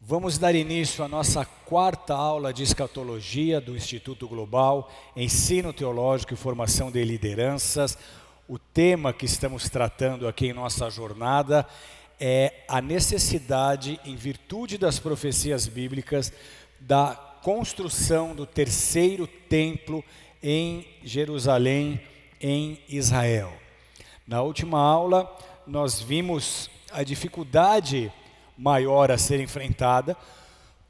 Vamos dar início à nossa quarta aula de escatologia do Instituto Global, Ensino Teológico e Formação de Lideranças. O tema que estamos tratando aqui em nossa jornada é a necessidade, em virtude das profecias bíblicas, da construção do terceiro templo em Jerusalém, em Israel. Na última aula, nós vimos a dificuldade maior a ser enfrentada,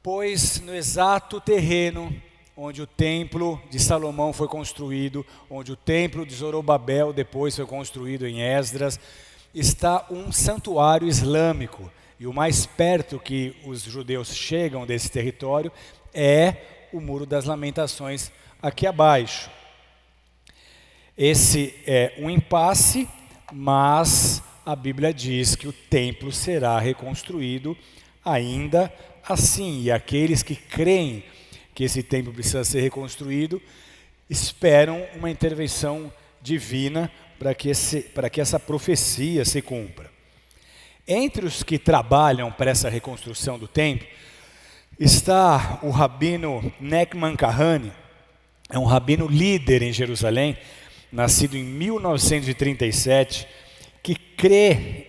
pois no exato terreno onde o templo de Salomão foi construído, onde o templo de Zorobabel depois foi construído em Esdras, está um santuário islâmico. E o mais perto que os judeus chegam desse território é o Muro das Lamentações aqui abaixo. Esse é um impasse, mas a Bíblia diz que o templo será reconstruído ainda assim. E aqueles que creem que esse templo precisa ser reconstruído, esperam uma intervenção divina para que essa profecia se cumpra. Entre os que trabalham para essa reconstrução do templo, está o rabino Nachman Kahane, é um rabino líder em Jerusalém, nascido em 1937, que crê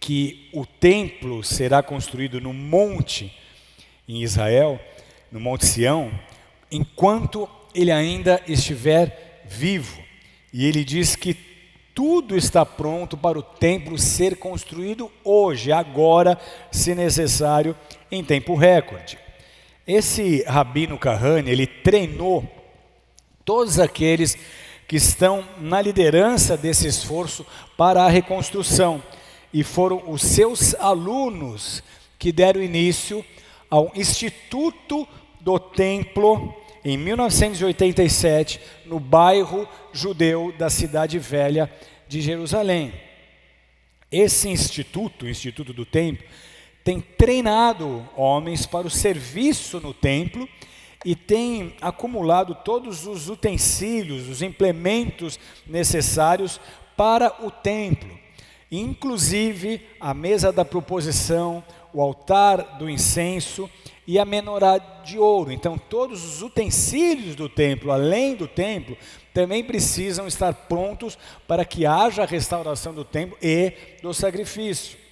que o templo será construído no monte em Israel, no Monte Sião, enquanto ele ainda estiver vivo. E ele diz que tudo está pronto para o templo ser construído hoje, agora, se necessário, em tempo recorde. Esse rabino Kahane, ele treinou todos aqueles que estão na liderança desse esforço para a reconstrução. E foram os seus alunos que deram início ao Instituto do Templo, em 1987, no bairro judeu da Cidade Velha de Jerusalém. Esse instituto, o Instituto do Templo, tem treinado homens para o serviço no templo e tem acumulado todos os utensílios, os implementos necessários para o templo, inclusive a mesa da proposição, o altar do incenso e a menorá de ouro. Então todos os utensílios do templo, além do templo, também precisam estar prontos para que haja a restauração do templo e do sacrifício.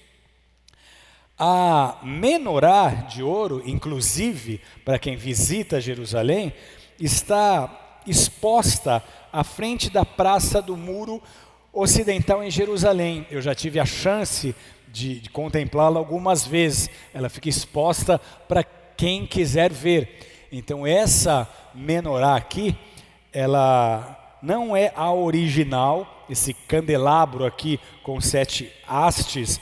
A menorá de ouro, inclusive, para quem visita Jerusalém, está exposta à frente da praça do Muro Ocidental em Jerusalém. Eu já tive a chance de contemplá-la algumas vezes. Ela fica exposta para quem quiser ver. Então essa menorá aqui, ela não é a original, esse candelabro aqui com 7 hastes,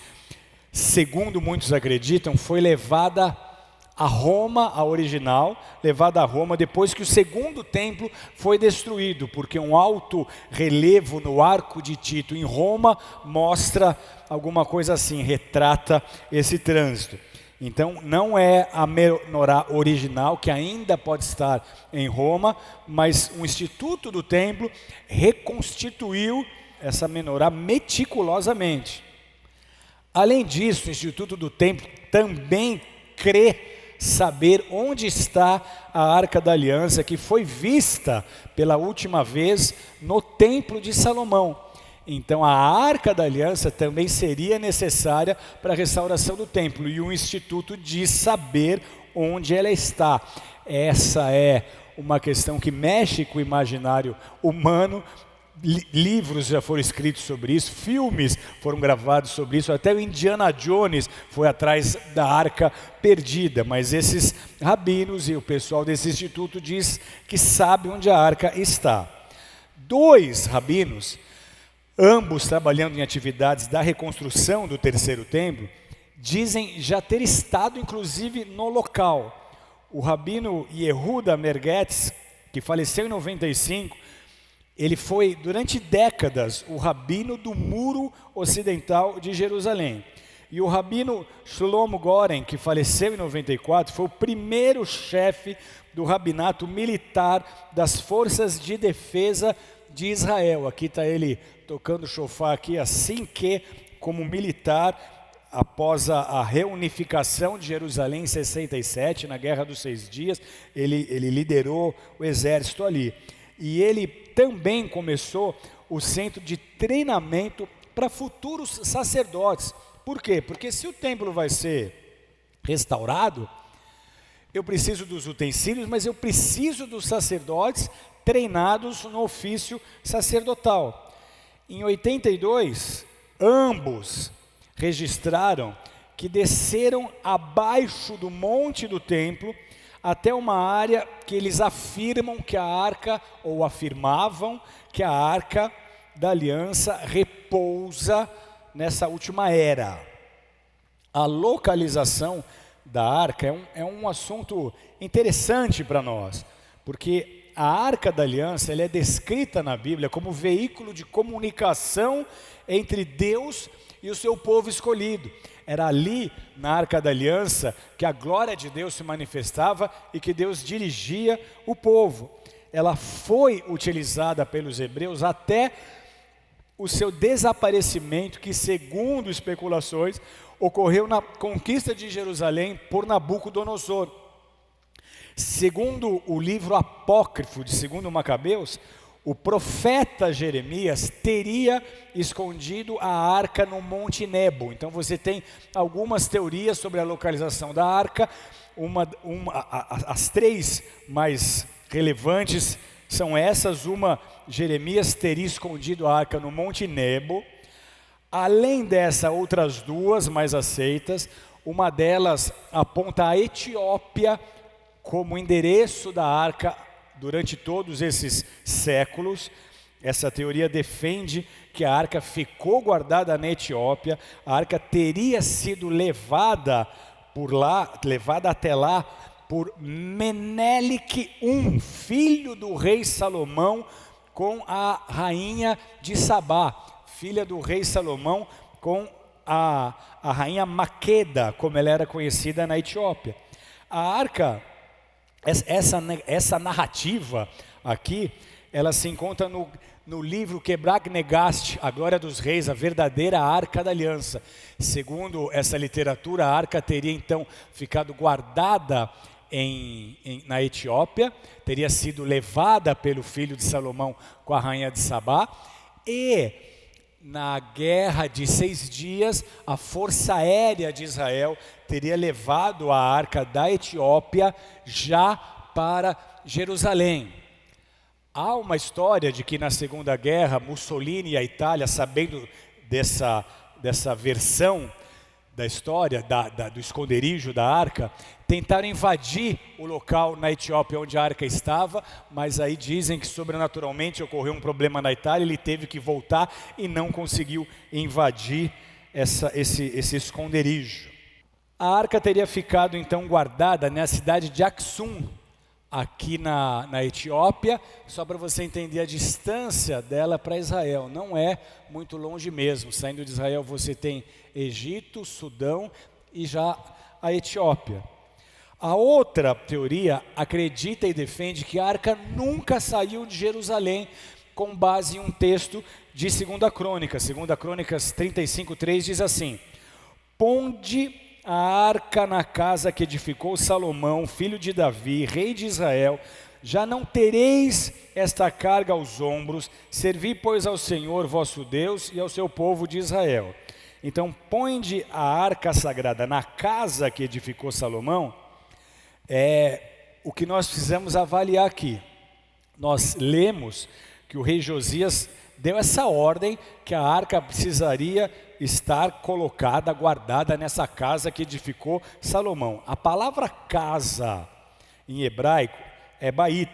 segundo muitos acreditam, foi levada a Roma, a original, levada a Roma depois que o segundo templo foi destruído, porque um alto relevo no Arco de Tito em Roma mostra alguma coisa assim, retrata esse trânsito. Então não é a menorá original, que ainda pode estar em Roma, mas o Instituto do Templo reconstituiu essa menorá meticulosamente. Além disso, o Instituto do Templo também crê saber onde está a Arca da Aliança, que foi vista pela última vez no Templo de Salomão. Então a Arca da Aliança também seria necessária para a restauração do templo, e o Instituto diz saber onde ela está. Essa é uma questão que mexe com o imaginário humano. Livros já foram escritos sobre isso, filmes foram gravados sobre isso, até o Indiana Jones foi atrás da arca perdida, mas esses rabinos e o pessoal desse instituto diz que sabe onde a arca está. 2 rabinos, ambos trabalhando em atividades da reconstrução do terceiro templo, dizem já ter estado inclusive no local. O rabino Yehuda Mergetz, que faleceu em 95, ele foi, durante décadas, o rabino do Muro Ocidental de Jerusalém. E o rabino Shlomo Goren, que faleceu em 94, foi o primeiro chefe do rabinato militar das forças de defesa de Israel. Aqui está ele tocando chofar aqui, assim que, como militar, após a reunificação de Jerusalém em 67, na Guerra dos 6 Dias, ele liderou o exército ali. E ele também começou o centro de treinamento para futuros sacerdotes. Por quê? Porque se o templo vai ser restaurado, eu preciso dos utensílios, mas eu preciso dos sacerdotes treinados no ofício sacerdotal. Em 82, ambos registraram que desceram abaixo do monte do templo até uma área que eles afirmam que a arca, ou afirmavam que a arca da aliança repousa nessa última era. A localização da arca é um assunto interessante para nós, porque a arca da aliança ela é descrita na Bíblia como veículo de comunicação entre Deus e o seu povo escolhido. Era ali, na arca da aliança, que a glória de Deus se manifestava e que Deus dirigia o povo. Ela foi utilizada pelos hebreus até o seu desaparecimento, que segundo especulações, ocorreu na conquista de Jerusalém por Nabucodonosor. Segundo o livro apócrifo de 2 Macabeus, o profeta Jeremias teria escondido a arca no Monte Nebo. Então você tem algumas teorias sobre a localização da arca. As três mais relevantes são essas. Uma, Jeremias teria escondido a arca no Monte Nebo. Além dessa, outras duas mais aceitas. Uma delas aponta a Etiópia como endereço da arca durante todos esses séculos. Essa teoria defende que a arca ficou guardada na Etiópia, a arca teria sido levada até lá por Menelik I, filho do rei Salomão, com a rainha de Sabá, filha do rei Salomão, com a rainha Maqueda, como ela era conhecida na Etiópia. A arca, essa narrativa aqui, ela se encontra no livro Quebrar Negast, A Glória dos Reis, a verdadeira Arca da Aliança. Segundo essa literatura, a arca teria então ficado guardada na Etiópia, teria sido levada pelo filho de Salomão com a rainha de Sabá, e na Guerra de 6 Dias, a Força Aérea de Israel teria levado a arca da Etiópia já para Jerusalém. Há uma história de que na Segunda Guerra, Mussolini e a Itália, sabendo dessa versão da história, do esconderijo da arca, tentaram invadir o local na Etiópia onde a arca estava, mas aí dizem que sobrenaturalmente ocorreu um problema na Itália, ele teve que voltar e não conseguiu invadir esse esconderijo. A arca teria ficado então guardada na cidade de Aksum, aqui na Etiópia, só para você entender a distância dela para Israel, não é muito longe mesmo. Saindo de Israel você tem Egito, Sudão e já a Etiópia. A outra teoria acredita e defende que a arca nunca saiu de Jerusalém, com base em um texto de 2 Crônicas. 2 Crônicas 35:3 diz assim: ponde a arca na casa que edificou Salomão, filho de Davi, rei de Israel, já não tereis esta carga aos ombros, servi, pois, ao Senhor vosso Deus e ao seu povo de Israel. Então, ponde a arca sagrada na casa que edificou Salomão, é o que nós precisamos avaliar aqui. Nós lemos que o rei Josias deu essa ordem que a arca precisaria estar colocada, guardada nessa casa que edificou Salomão. A palavra casa em hebraico é bait,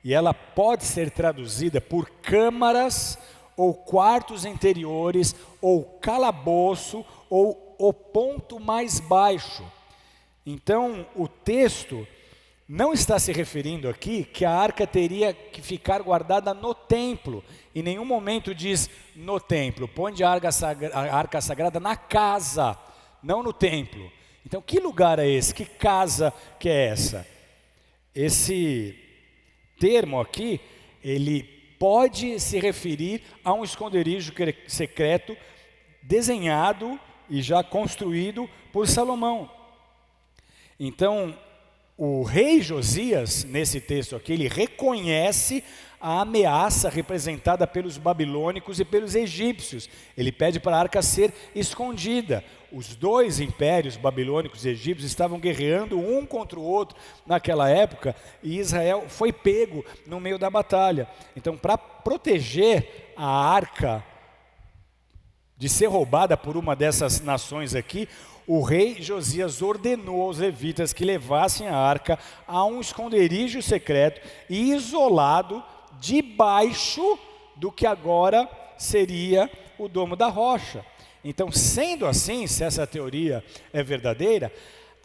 e ela pode ser traduzida por câmaras, ou quartos interiores, ou calabouço, ou o ponto mais baixo. Então, o texto não está se referindo aqui que a arca teria que ficar guardada no templo. Em nenhum momento diz no templo. Põe a arca sagrada na casa, não no templo. Então, que lugar é esse? Que casa que é essa? Esse termo aqui, ele pode se referir a um esconderijo secreto desenhado e já construído por Salomão. Então, o rei Josias, nesse texto aqui, ele reconhece a ameaça representada pelos babilônicos e pelos egípcios. Ele pede para a arca ser escondida. Os dois impérios, babilônicos e egípcios, estavam guerreando um contra o outro naquela época, e Israel foi pego no meio da batalha. Então, para proteger a arca de ser roubada por uma dessas nações aqui, o rei Josias ordenou aos levitas que levassem a arca a um esconderijo secreto e isolado debaixo do que agora seria o Domo da Rocha. Então, sendo assim, se essa teoria é verdadeira,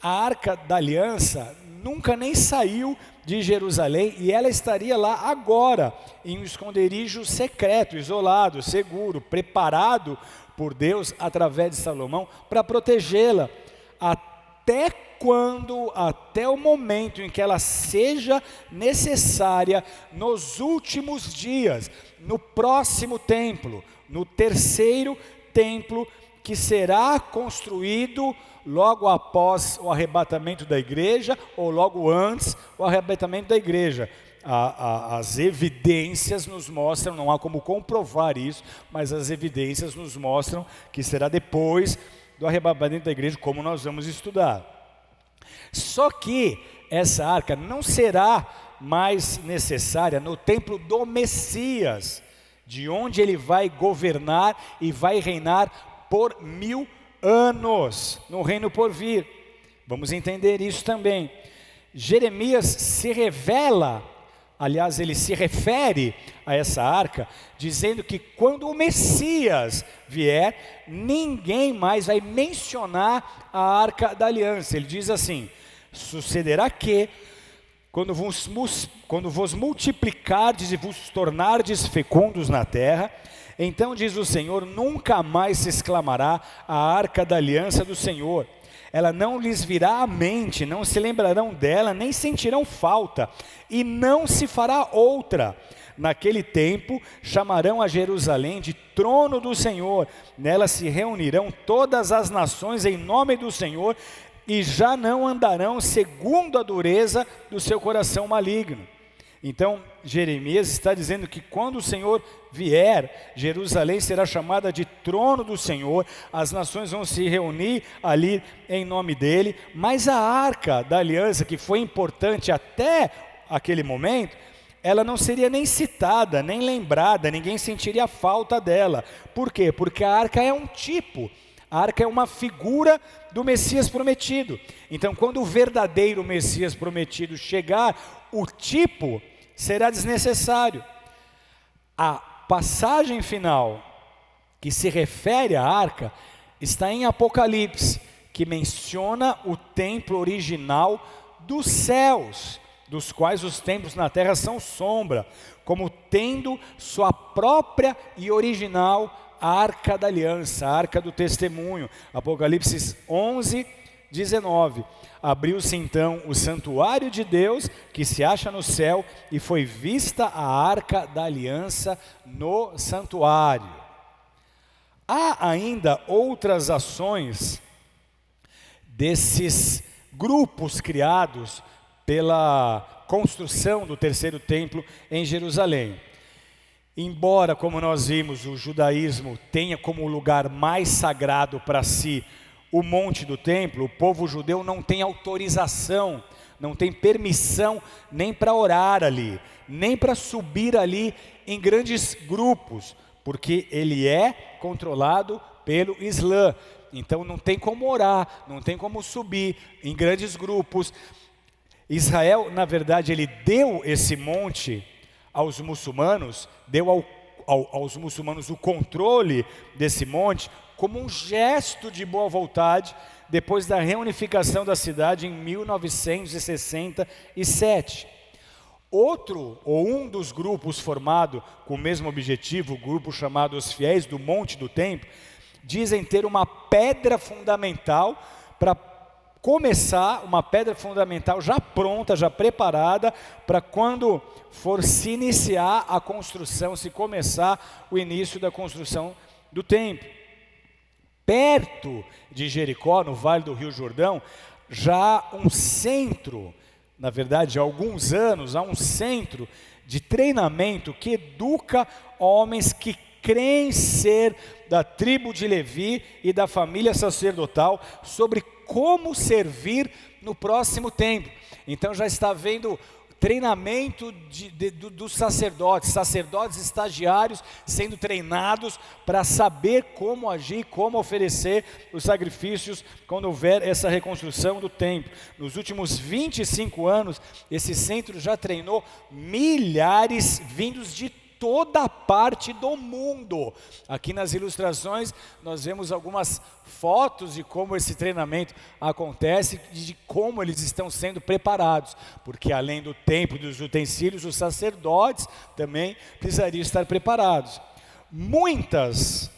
a Arca da Aliança nunca nem saiu de Jerusalém e ela estaria lá agora, em um esconderijo secreto, isolado, seguro, preparado por Deus através de Salomão para protegê-la até o momento em que ela seja necessária nos últimos dias, no próximo templo, no terceiro templo que será construído logo após o arrebatamento da igreja ou logo antes o arrebatamento da igreja. As evidências nos mostram, não há como comprovar isso, mas as evidências nos mostram que será depois do arrebatamento da igreja, como nós vamos estudar. Só que essa arca não será mais necessária no templo do Messias, de onde ele vai governar e vai reinar por 1000 anos, no reino por vir. Vamos entender isso também. Jeremias se revela, aliás, ele se refere a essa arca, dizendo que quando o Messias vier, ninguém mais vai mencionar a arca da aliança. Ele diz assim: sucederá que, quando vos multiplicardes e vos tornardes fecundos na terra, então diz o Senhor, nunca mais se exclamará a arca da aliança do Senhor. Ela não lhes virá à mente, não se lembrarão dela, nem sentirão falta, e não se fará outra. Naquele tempo chamarão a Jerusalém de trono do Senhor, nela se reunirão todas as nações em nome do Senhor, e já não andarão segundo a dureza do seu coração maligno. Então, Jeremias está dizendo que quando o Senhor vier, Jerusalém será chamada de trono do Senhor, as nações vão se reunir ali em nome dele, mas a arca da aliança, que foi importante até aquele momento, ela não seria nem citada, nem lembrada, ninguém sentiria falta dela. Por quê? Porque a arca é um tipo. A arca é uma figura do Messias prometido. Então, quando o verdadeiro Messias prometido chegar, o tipo será desnecessário. A passagem final que se refere à arca está em Apocalipse, que menciona o templo original dos céus, dos quais os templos na terra são sombra, como tendo sua própria e original a arca da aliança, a arca do testemunho. Apocalipse 11, 19. Abriu-se então o santuário de Deus, que se acha no céu, e foi vista a arca da aliança no santuário. Há ainda outras ações desses grupos criados pela construção do terceiro templo em Jerusalém. Embora, como nós vimos, o judaísmo tenha como lugar mais sagrado para si o monte do templo, o povo judeu não tem autorização, não tem permissão nem para orar ali, nem para subir ali em grandes grupos, porque ele é controlado pelo Islã. Então não tem como orar, não tem como subir em grandes grupos. Israel, na verdade, ele deu esse monte aos muçulmanos, deu aos muçulmanos o controle desse monte, como um gesto de boa vontade, depois da reunificação da cidade em 1967. Um dos grupos formado com o mesmo objetivo, o grupo chamado Os Fiéis do Monte do Templo, dizem ter uma pedra fundamental para começar, uma pedra fundamental já pronta, já preparada, para quando for se iniciar a construção, se começar o início da construção do templo. perto de Jericó, no Vale do Rio Jordão, já há um centro, na verdade há alguns anos, há um centro de treinamento que educa homens que creem ser da tribo de Levi e da família sacerdotal sobre como servir no próximo tempo. Então já está havendo treinamento dos sacerdotes estagiários sendo treinados para saber como agir, como oferecer os sacrifícios quando houver essa reconstrução do templo. Nos últimos 25 anos, esse centro já treinou milhares vindos de toda parte do mundo. Aqui nas ilustrações nós vemos algumas fotos de como esse treinamento acontece e de como eles estão sendo preparados, porque além do templo e dos utensílios, os sacerdotes também precisariam estar preparados. Muitas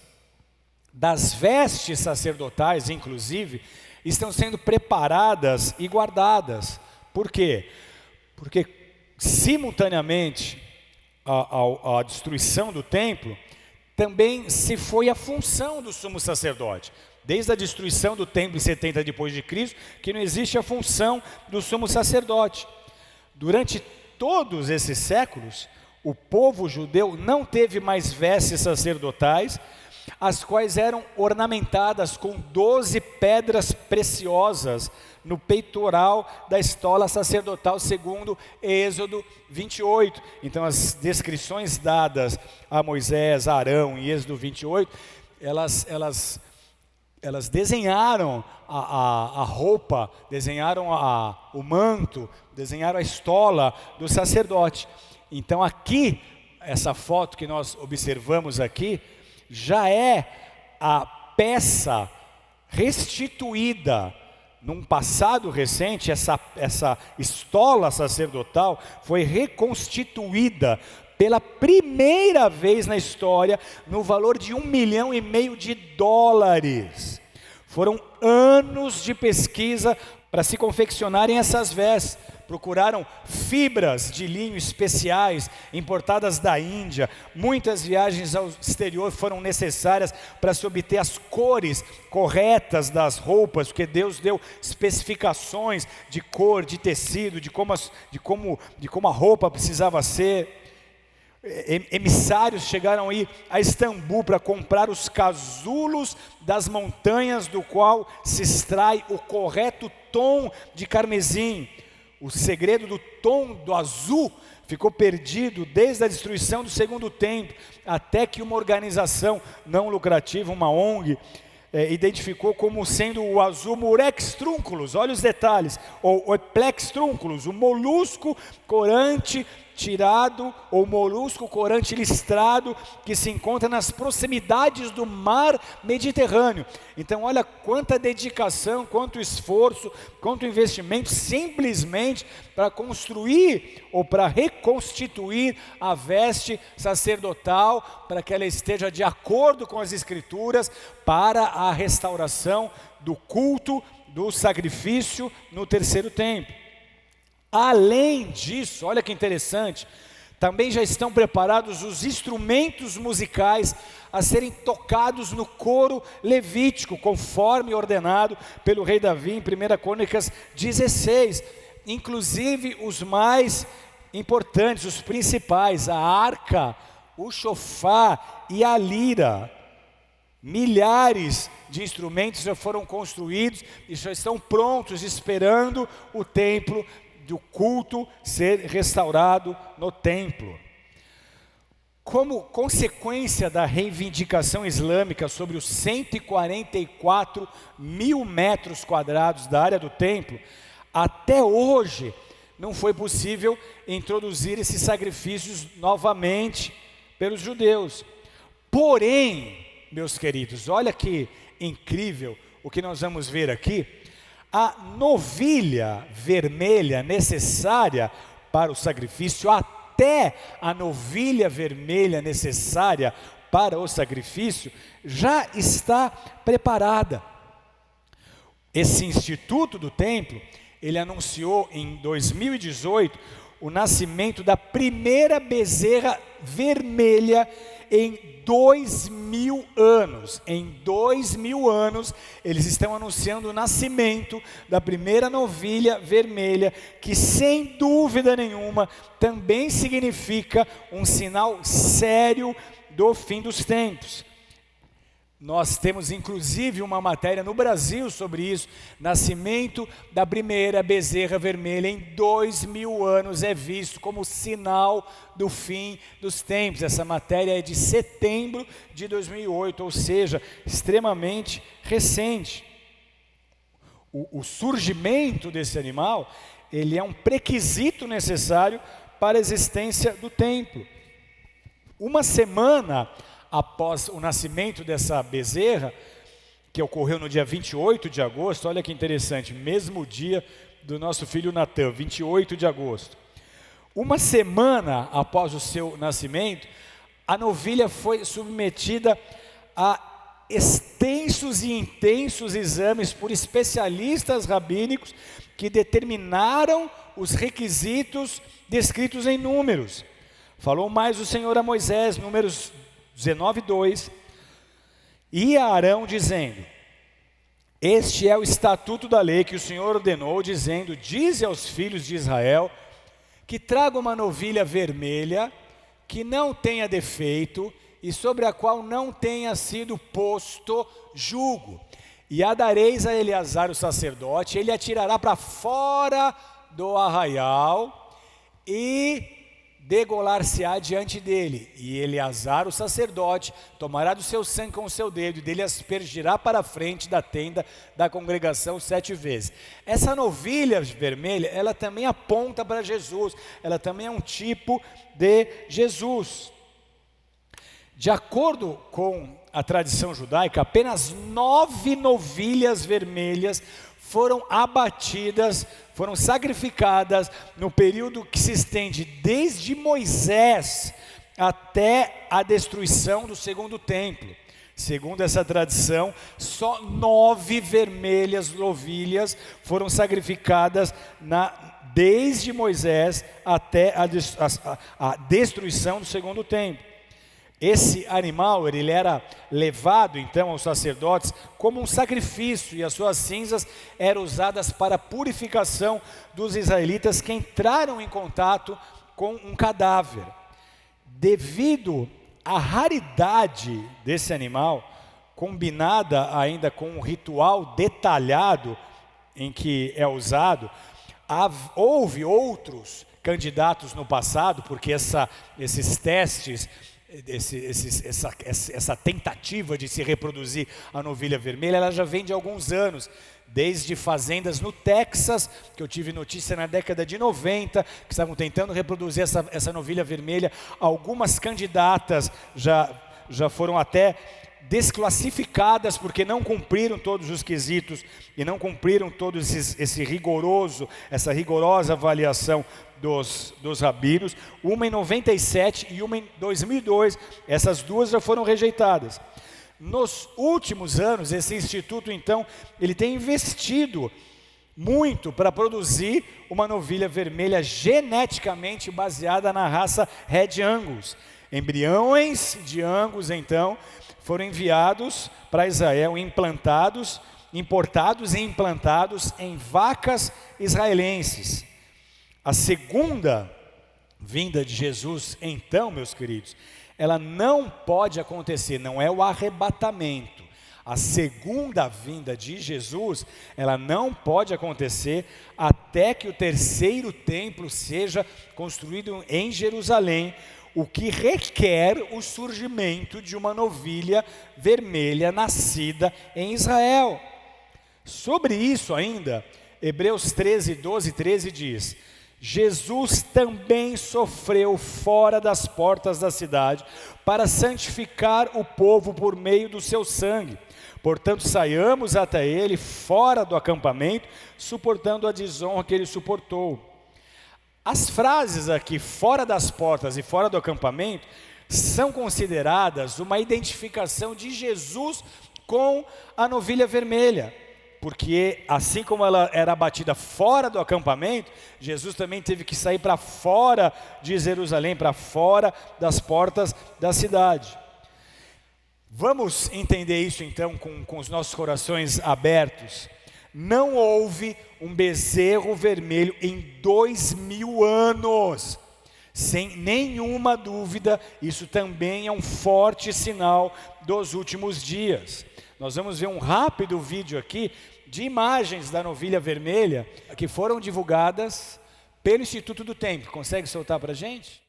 das vestes sacerdotais, inclusive, estão sendo preparadas e guardadas. Por quê? Porque simultaneamente a destruição do templo, também se foi a função do sumo sacerdote. Desde a destruição do templo em 70 depois de Cristo, que não existe a função do sumo sacerdote. Durante todos esses séculos, o povo judeu não teve mais vestes sacerdotais, as quais eram ornamentadas com 12 pedras preciosas no peitoral da estola sacerdotal, segundo Êxodo 28. Então as descrições dadas a Moisés, a Arão em Êxodo 28, elas desenharam a roupa, desenharam o manto, desenharam a estola do sacerdote. Então aqui, essa foto que nós observamos aqui, já é a peça restituída. Num passado recente, essa estola sacerdotal foi reconstituída pela primeira vez na história no valor de $1,5 milhão de dólares. Foram anos de pesquisa para se confeccionarem essas vestes. Procuraram fibras de linho especiais importadas da Índia. Muitas viagens ao exterior foram necessárias para se obter as cores corretas das roupas, porque Deus deu especificações de cor, de tecido, de como a roupa precisava ser. Emissários chegaram a ir a Istambul para comprar os casulos das montanhas, do qual se extrai o correto tom de carmesim. O segredo do tom do azul ficou perdido desde a destruição do segundo templo, até que uma organização não lucrativa, uma ONG, identificou como sendo o azul murex trunculus, olha os detalhes, ou Eplex trunculus, o molusco corante tirado, ou molusco corante listrado, que se encontra nas proximidades do mar Mediterrâneo. Então olha quanta dedicação, quanto esforço, quanto investimento, simplesmente para construir ou para reconstituir a veste sacerdotal, para que ela esteja de acordo com as Escrituras, para a restauração do culto, do sacrifício no terceiro templo. Além disso, olha que interessante, também já estão preparados os instrumentos musicais a serem tocados no coro levítico, conforme ordenado pelo rei Davi em 1 Crônicas 16. Inclusive os mais importantes, os principais, a arca, o chofar e a lira. Milhares de instrumentos já foram construídos e já estão prontos, esperando o templo do culto ser restaurado no templo. Como consequência da reivindicação islâmica sobre os 144 mil metros quadrados da área do templo, até hoje não foi possível introduzir esses sacrifícios novamente pelos judeus. Porém, meus queridos, olha que incrível o que nós vamos ver aqui. A novilha vermelha necessária para o sacrifício, até a novilha vermelha necessária para o sacrifício, já está preparada. Esse instituto do templo, ele anunciou em 2018 o nascimento da primeira bezerra vermelha em 2000 anos. Em 2000 anos, eles estão anunciando o nascimento da primeira novilha vermelha, que sem dúvida nenhuma também significa um sinal sério do fim dos tempos. Nós temos inclusive uma matéria no Brasil sobre isso. Nascimento da primeira bezerra vermelha em 2000 anos é visto como sinal do fim dos tempos. Essa matéria é de setembro de 2008, ou seja, extremamente recente. O surgimento desse animal, ele é um pré-requisito necessário para a existência do templo. Uma semana após o nascimento dessa bezerra, que ocorreu no dia 28 de agosto, olha que interessante, mesmo dia do nosso filho Natan, 28 de agosto. Uma semana após o seu nascimento, a novilha foi submetida a extensos e intensos exames por especialistas rabínicos que determinaram os requisitos descritos em Números. Falou mais o Senhor a Moisés, Números 19:2, e a Arão dizendo: este é o estatuto da lei que o Senhor ordenou, dizendo: dize aos filhos de Israel que tragam uma novilha vermelha, que não tenha defeito e sobre a qual não tenha sido posto jugo. E a dareis a Eleazar o sacerdote, ele a tirará para fora do arraial e degolar-se-á diante dele, e Eleazar o sacerdote tomará do seu sangue com o seu dedo, e dele aspergirá para a frente da tenda da congregação 7 vezes. Essa novilha vermelha, ela também aponta para Jesus, ela também é um tipo de Jesus. De acordo com a tradição judaica, apenas 9 novilhas vermelhas foram abatidas, foram sacrificadas no período que se estende desde Moisés até a destruição do segundo templo. Segundo essa tradição, só 9 vermelhas novilhas foram sacrificadas desde Moisés até a destruição do segundo templo. Esse animal, ele era levado então aos sacerdotes como um sacrifício, e as suas cinzas eram usadas para a purificação dos israelitas que entraram em contato com um cadáver. Devido à raridade desse animal, combinada ainda com um ritual detalhado em que é usado, houve outros candidatos no passado, porque esses testes, essa tentativa de se reproduzir a novilha vermelha, ela já vem de alguns anos, desde fazendas no Texas, que eu tive notícia na década de 90, que estavam tentando reproduzir essa novilha vermelha. Algumas candidatas já foram até desclassificadas porque não cumpriram todos os quesitos e não cumpriram todos essa rigorosa avaliação dos rabinos. Uma em 97 e uma em 2002, essas duas já foram rejeitadas. Nos últimos anos, esse instituto então, ele tem investido muito para produzir uma novilha vermelha geneticamente baseada na raça Red Angus. Embriões de Angus então foram enviados para Israel, importados e implantados em vacas israelenses. A segunda vinda de Jesus, então, meus queridos, ela não pode acontecer, não é o arrebatamento. A segunda vinda de Jesus, ela não pode acontecer até que o terceiro templo seja construído em Jerusalém, o que requer o surgimento de uma novilha vermelha nascida em Israel. Sobre isso ainda, Hebreus 13, 12 e 13 diz: Jesus também sofreu fora das portas da cidade para santificar o povo por meio do seu sangue. Portanto, saiamos até ele fora do acampamento, suportando a desonra que ele suportou. As frases aqui, fora das portas e fora do acampamento, são consideradas uma identificação de Jesus com a novilha vermelha. porque assim como ela era abatida fora do acampamento, Jesus também teve que sair para fora de Jerusalém, para fora das portas da cidade. Vamos entender isso então com os nossos corações abertos. Não houve um bezerro vermelho em 2000 anos. Sem nenhuma dúvida, isso também é um forte sinal dos últimos dias. Nós vamos ver um rápido vídeo aqui de imagens da novilha vermelha que foram divulgadas pelo Instituto do Templo. Consegue soltar para a gente?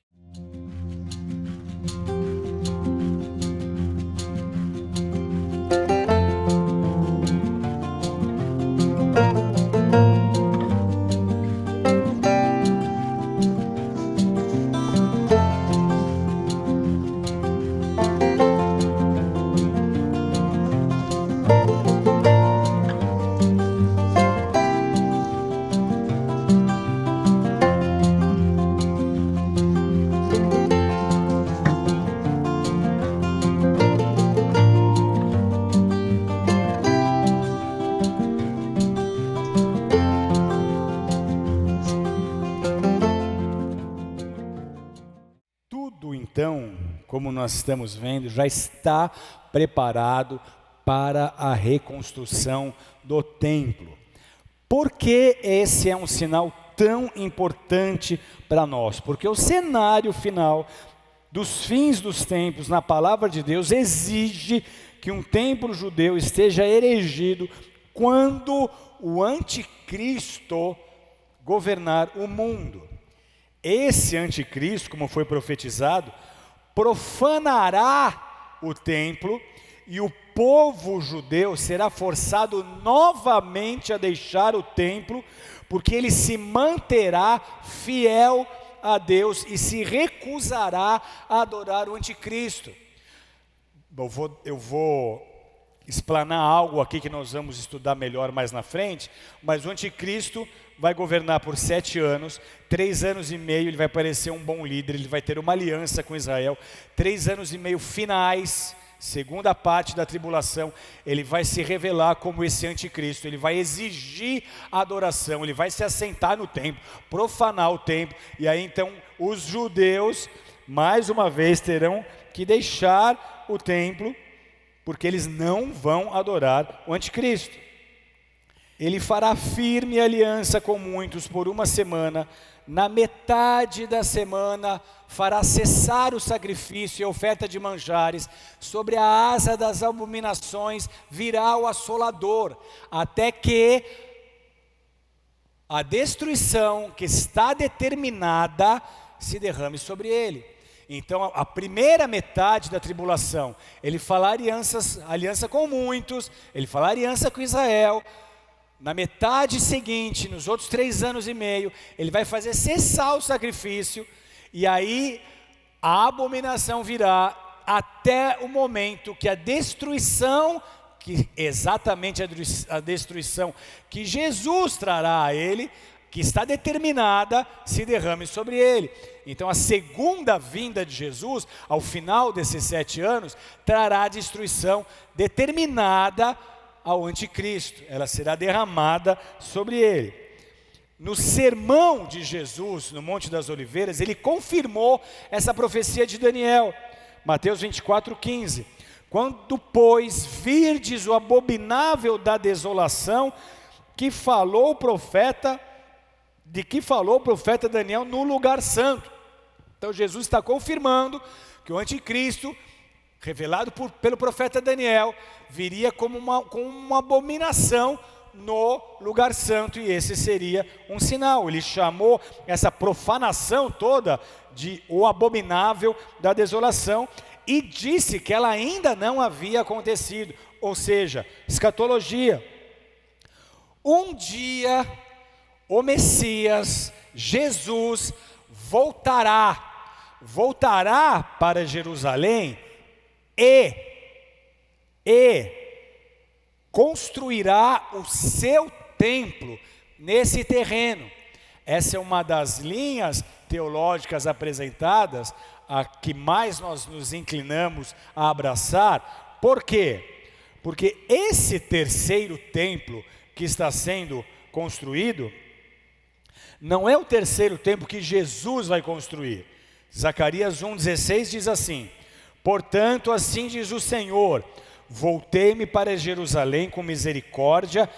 Então, como nós estamos vendo, já está preparado para a reconstrução do templo. Por que esse é um sinal tão importante para nós? Porque o cenário final dos fins dos tempos na palavra de Deus exige que um templo judeu esteja erigido quando o anticristo governar o mundo. Esse anticristo, como foi profetizado, profanará o templo e o povo judeu será forçado novamente a deixar o templo, porque ele se manterá fiel a Deus e se recusará a adorar o anticristo. Eu vou explanar algo aqui que nós vamos estudar melhor mais na frente, mas o anticristo vai governar por 7 anos, 3 anos e meio ele vai parecer um bom líder, ele vai ter uma aliança com Israel, 3 anos e meio finais, segunda parte da tribulação, ele vai se revelar como esse anticristo, ele vai exigir adoração, ele vai se assentar no templo, profanar o templo, e aí então os judeus, mais uma vez, terão que deixar o templo, porque eles não vão adorar o anticristo. Ele fará firme aliança com muitos por uma semana, na metade da semana fará cessar o sacrifício e a oferta de manjares, sobre a asa das abominações virá o assolador, até que a destruição que está determinada se derrame sobre ele. Então a primeira metade da tribulação, ele fará aliança com muitos, ele fará aliança com Israel. Na metade seguinte, nos outros 3 anos e meio, ele vai fazer cessar o sacrifício, e aí a abominação virá até o momento que a destruição, que exatamente a destruição que Jesus trará a ele, que está determinada, se derrame sobre ele. Então a segunda vinda de Jesus, ao final desses 7 anos, trará a destruição determinada ao anticristo, ela será derramada sobre ele. No sermão de Jesus, no Monte das Oliveiras, ele confirmou essa profecia de Daniel, Mateus 24:15. Quando, pois, virdes o abominável da desolação, de que falou o profeta Daniel no lugar santo. Então Jesus está confirmando que o anticristo, revelado pelo profeta Daniel, viria como uma abominação no lugar santo, e esse seria um sinal. Ele chamou essa profanação toda de o abominável da desolação, e disse que ela ainda não havia acontecido, ou seja, escatologia. Um dia o Messias, Jesus, voltará para Jerusalém e construirá o seu templo nesse terreno. Essa é uma das linhas teológicas apresentadas, a que mais nós nos inclinamos a abraçar. Por quê? Porque esse terceiro templo que está sendo construído, não é o terceiro templo que Jesus vai construir. Zacarias 1,16 diz assim: portanto, assim diz o Senhor, voltei-me para Jerusalém com misericórdia,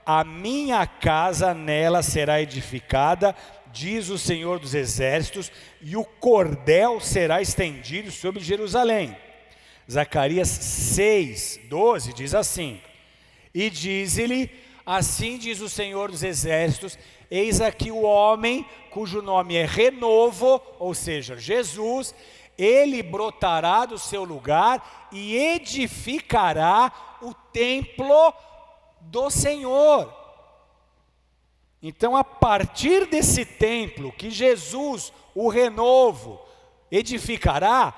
a minha casa nela será edificada, diz o Senhor dos Exércitos, e o cordel será estendido sobre Jerusalém. Zacarias 6,12 diz assim: e diz-lhe, assim diz o Senhor dos Exércitos, eis aqui o homem cujo nome é Renovo, ou seja, Jesus, ele brotará do seu lugar e edificará o templo do Senhor. Então, a partir desse templo que Jesus, o Renovo, edificará,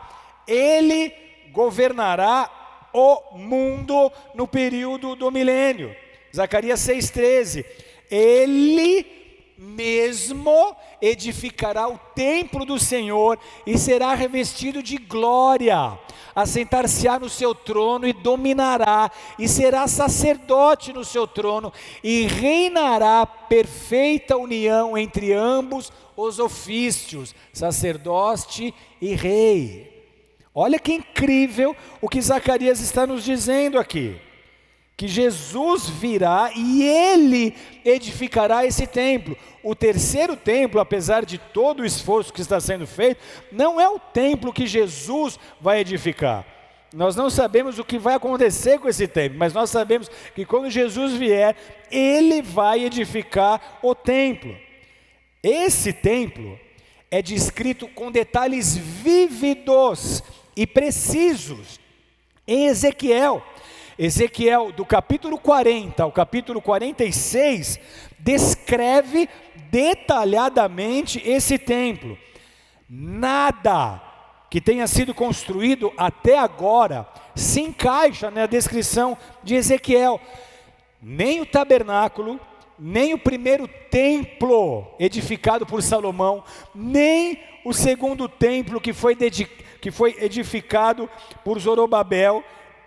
ele governará o mundo no período do milênio. Zacarias 6,13, ele mesmo edificará o templo do Senhor e será revestido de glória, assentar-se-á no seu trono e dominará, e será sacerdote no seu trono, e reinará perfeita união entre ambos os ofícios, sacerdote e rei. Olha que incrível o que Zacarias está nos dizendo aqui, que Jesus virá e ele edificará esse templo. O terceiro templo, apesar de todo o esforço que está sendo feito, não é o templo que Jesus vai edificar. Nós não sabemos o que vai acontecer com esse templo, mas nós sabemos que quando Jesus vier, ele vai edificar o templo. Esse templo é descrito com detalhes vívidos e precisos em Ezequiel. Ezequiel, do capítulo 40 ao capítulo 46, descreve detalhadamente esse templo. Nada que tenha sido construído até agora se encaixa na descrição de Ezequiel. Nem o tabernáculo, nem o primeiro templo edificado por Salomão, nem o segundo templo que foi edificado por Zorobabel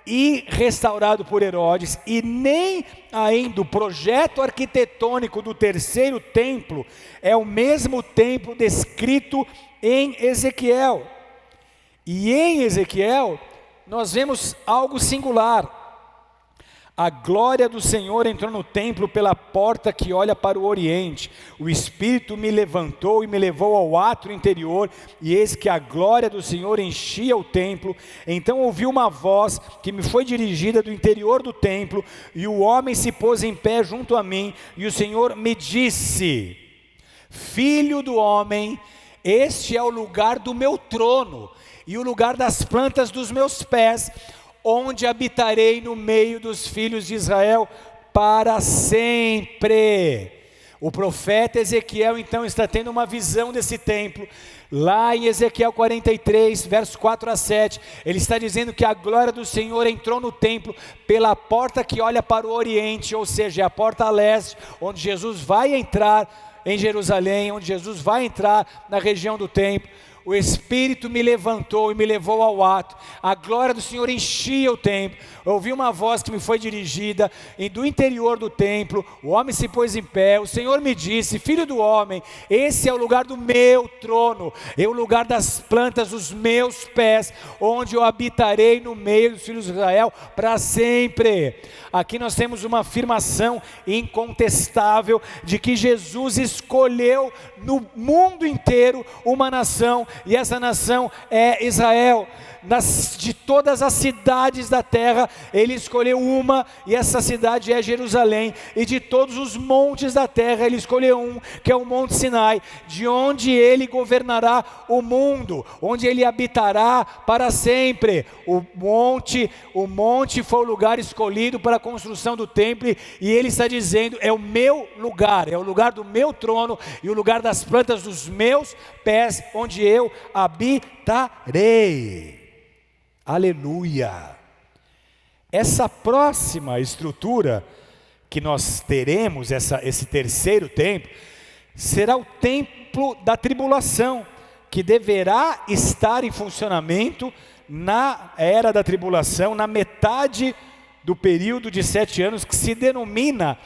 e restaurado por Herodes, e nem ainda o projeto arquitetônico do terceiro templo é o mesmo templo descrito em Ezequiel. E em Ezequiel nós vemos algo singular. A glória do Senhor entrou no templo pela porta que olha para o oriente. O Espírito me levantou e me levou ao átrio interior, e eis que a glória do Senhor enchia o templo. Então ouvi uma voz que me foi dirigida do interior do templo, e o homem se pôs em pé junto a mim, e o Senhor me disse: filho do homem, este é o lugar do meu trono, e o lugar das plantas dos meus pés, onde habitarei no meio dos filhos de Israel para sempre. O profeta Ezequiel então está tendo uma visão desse templo. Lá em Ezequiel 43, versos 4 a 7, ele está dizendo que a glória do Senhor entrou no templo pela porta que olha para o oriente, ou seja, é a porta a leste, onde Jesus vai entrar em Jerusalém, onde Jesus vai entrar na região do templo. O Espírito me levantou e me levou ao ato. A glória do Senhor enchia o templo. Eu ouvi uma voz que me foi dirigida do interior do templo. O homem se pôs em pé. O Senhor me disse: filho do homem, esse é o lugar do meu trono, é o lugar das plantas dos meus pés, onde eu habitarei no meio dos filhos de Israel para sempre. Aqui nós temos uma afirmação incontestável de que Jesus escolheu no mundo inteiro uma nação, e essa nação é Israel. De todas as cidades da terra, ele escolheu uma, e essa cidade é Jerusalém. E de todos os montes da terra, ele escolheu um, que é o Monte Sinai, de onde ele governará o mundo, onde ele habitará para sempre. O monte foi o lugar escolhido para a construção do templo, e ele está dizendo: é o meu lugar, é o lugar do meu trono e o lugar das plantas dos meus pés, onde eu habitarei. Aleluia! Essa próxima estrutura que nós teremos, esse terceiro templo, será o templo da tribulação, que deverá estar em funcionamento na era da tribulação, na metade do período de 7 anos, que se denomina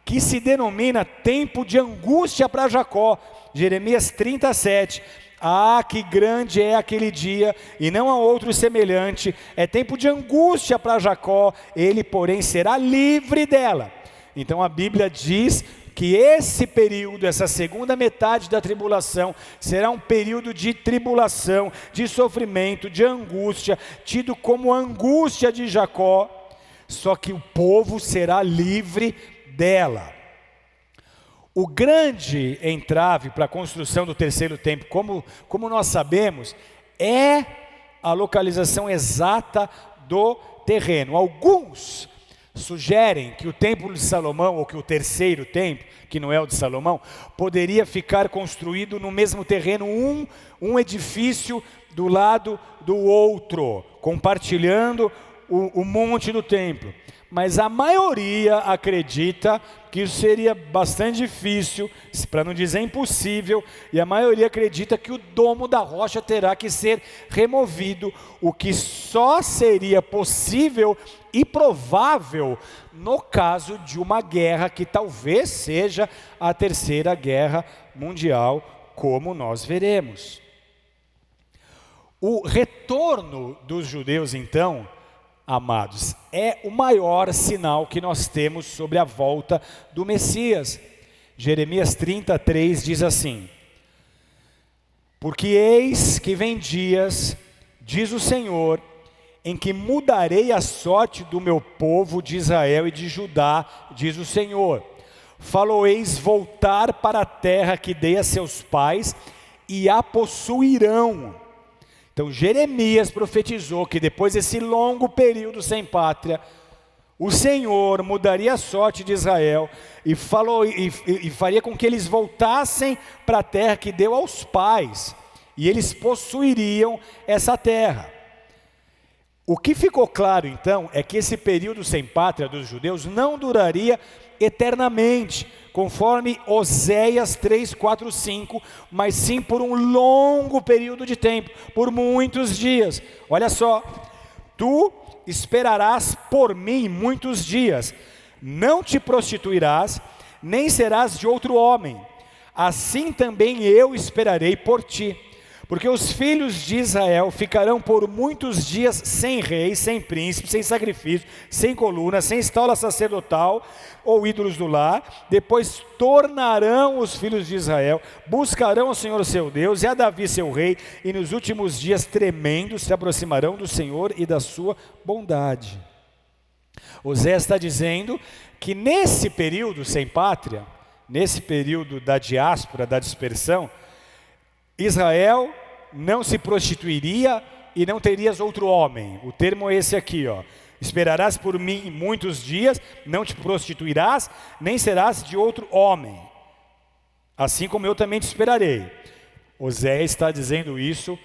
que se denomina tempo de angústia para Jacó. Jeremias 37. Ah, que grande é aquele dia, e não há outro semelhante. É tempo de angústia para Jacó, ele, porém, será livre dela. Então a Bíblia diz que esse período, essa segunda metade da tribulação, será um período de tribulação, de sofrimento, de angústia, tido como a angústia de Jacó, só que o povo será livre dela. O grande entrave para a construção do terceiro templo, como nós sabemos, é a localização exata do terreno. Alguns sugerem que o templo de Salomão, ou que o terceiro templo, que não é o de Salomão, poderia ficar construído no mesmo terreno, um edifício do lado do outro, compartilhando o monte do templo. Mas a maioria acredita que isso seria bastante difícil, para não dizer impossível, e a maioria acredita que o domo da rocha terá que ser removido, o que só seria possível e provável no caso de uma guerra que talvez seja a terceira guerra mundial, como nós veremos. O retorno dos judeus, então, amados, é o maior sinal que nós temos sobre a volta do Messias. Jeremias 33 diz assim: porque eis que vem dias, diz o Senhor, em que mudarei a sorte do meu povo de Israel e de Judá, diz o Senhor. Faloeis voltar para a terra que dei a seus pais e a possuirão. Então Jeremias profetizou que depois desse longo período sem pátria, o Senhor mudaria a sorte de Israel e faria com que eles voltassem para a terra que deu aos pais, e eles possuiriam essa terra. O que ficou claro então é que esse período sem pátria dos judeus não duraria eternamente, conforme Oséias 3, 4, 5, mas sim por um longo período de tempo, por muitos dias. Olha só: tu esperarás por mim muitos dias, não te prostituirás, nem serás de outro homem, assim também eu esperarei por ti. Porque os filhos de Israel ficarão por muitos dias sem rei, sem príncipe, sem sacrifício, sem coluna, sem estátua sacerdotal ou ídolos do lar. Depois tornarão os filhos de Israel, buscarão o Senhor seu Deus e a Davi seu rei, e nos últimos dias tremendos se aproximarão do Senhor e da sua bondade. Oséias está dizendo que nesse período sem pátria, nesse período da diáspora, da dispersão, Israel não se prostituiria e não terias outro homem. O termo é esse aqui, ó. Esperarás por mim muitos dias, não te prostituirás, nem serás de outro homem, assim como eu também te esperarei. Oséias está dizendo isso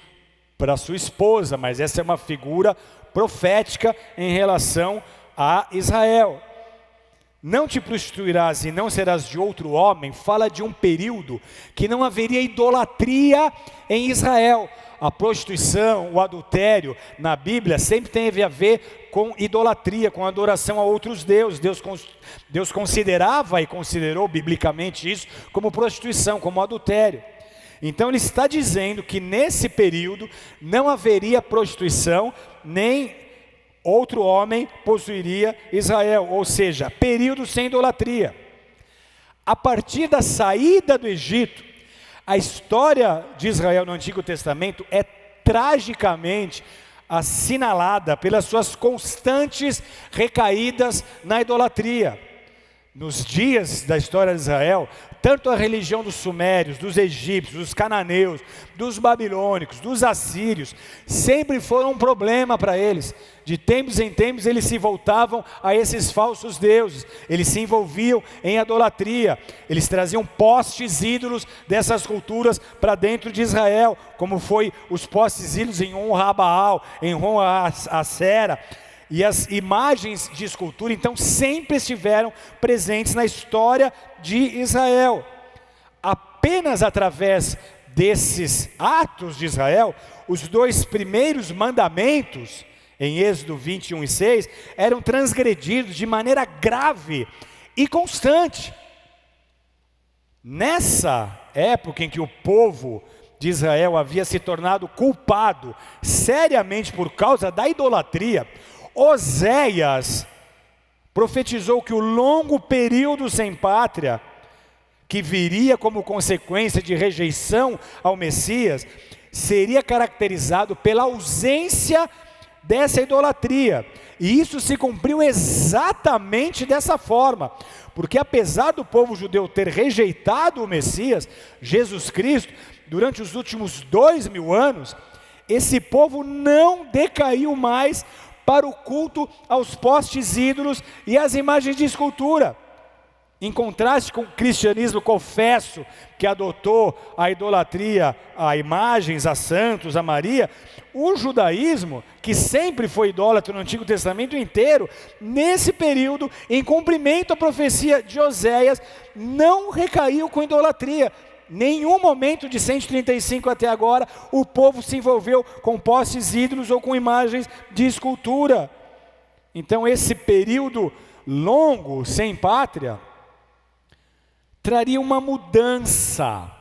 para sua esposa, mas essa é uma figura profética em relação a Israel. Não te prostituirás e não serás de outro homem, fala de um período que não haveria idolatria em Israel. A prostituição, o adultério, na Bíblia sempre teve a ver com idolatria, com adoração a outros deuses. Deus considerava e considerou biblicamente isso como prostituição, como adultério. Então ele está dizendo que nesse período não haveria prostituição, nem outro homem possuiria Israel, ou seja, período sem idolatria. A partir da saída do Egito, a história de Israel no Antigo Testamento é tragicamente assinalada pelas suas constantes recaídas na idolatria. Nos dias da história de Israel, tanto a religião dos sumérios, dos egípcios, dos cananeus, dos babilônicos, dos assírios, sempre foram um problema para eles. De tempos em tempos eles se voltavam a esses falsos deuses, eles se envolviam em idolatria, eles traziam postes ídolos dessas culturas para dentro de Israel, como foi os postes ídolos em honra a Baal, em honra a Sera. E as imagens de escultura, então, sempre estiveram presentes na história de Israel. Apenas através desses atos de Israel, os dois primeiros mandamentos, em Êxodo 21 e 6, eram transgredidos de maneira grave e constante. Nessa época em que o povo de Israel havia se tornado culpado seriamente por causa da idolatria, Oséias profetizou que o longo período sem pátria, que viria como consequência de rejeição ao Messias, seria caracterizado pela ausência dessa idolatria. E isso se cumpriu exatamente dessa forma, porque apesar do povo judeu ter rejeitado o Messias, Jesus Cristo, durante os últimos 2000 anos, esse povo não decaiu mais para o culto aos postes ídolos e às imagens de escultura. Em contraste com o cristianismo confesso, que adotou a idolatria a imagens, a santos, a Maria, o judaísmo, que sempre foi idólatra no Antigo Testamento inteiro, nesse período, em cumprimento à profecia de Oséias, não recaiu com idolatria. Nenhum momento de 135 até agora, o povo se envolveu com postes ídolos ou com imagens de escultura. Então esse período longo, sem pátria, traria uma mudança,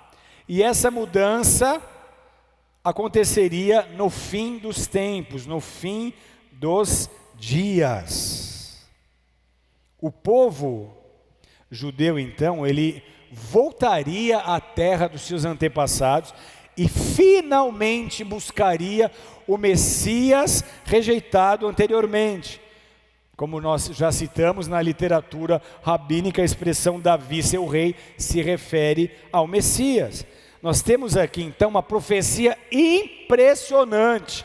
e essa mudança aconteceria no fim dos tempos, no fim dos dias. O povo judeu, então, ele voltaria à terra dos seus antepassados e finalmente buscaria o Messias rejeitado anteriormente. Como nós já citamos na literatura rabínica, a expressão Davi, seu rei, se refere ao Messias. Nós temos aqui então uma profecia impressionante,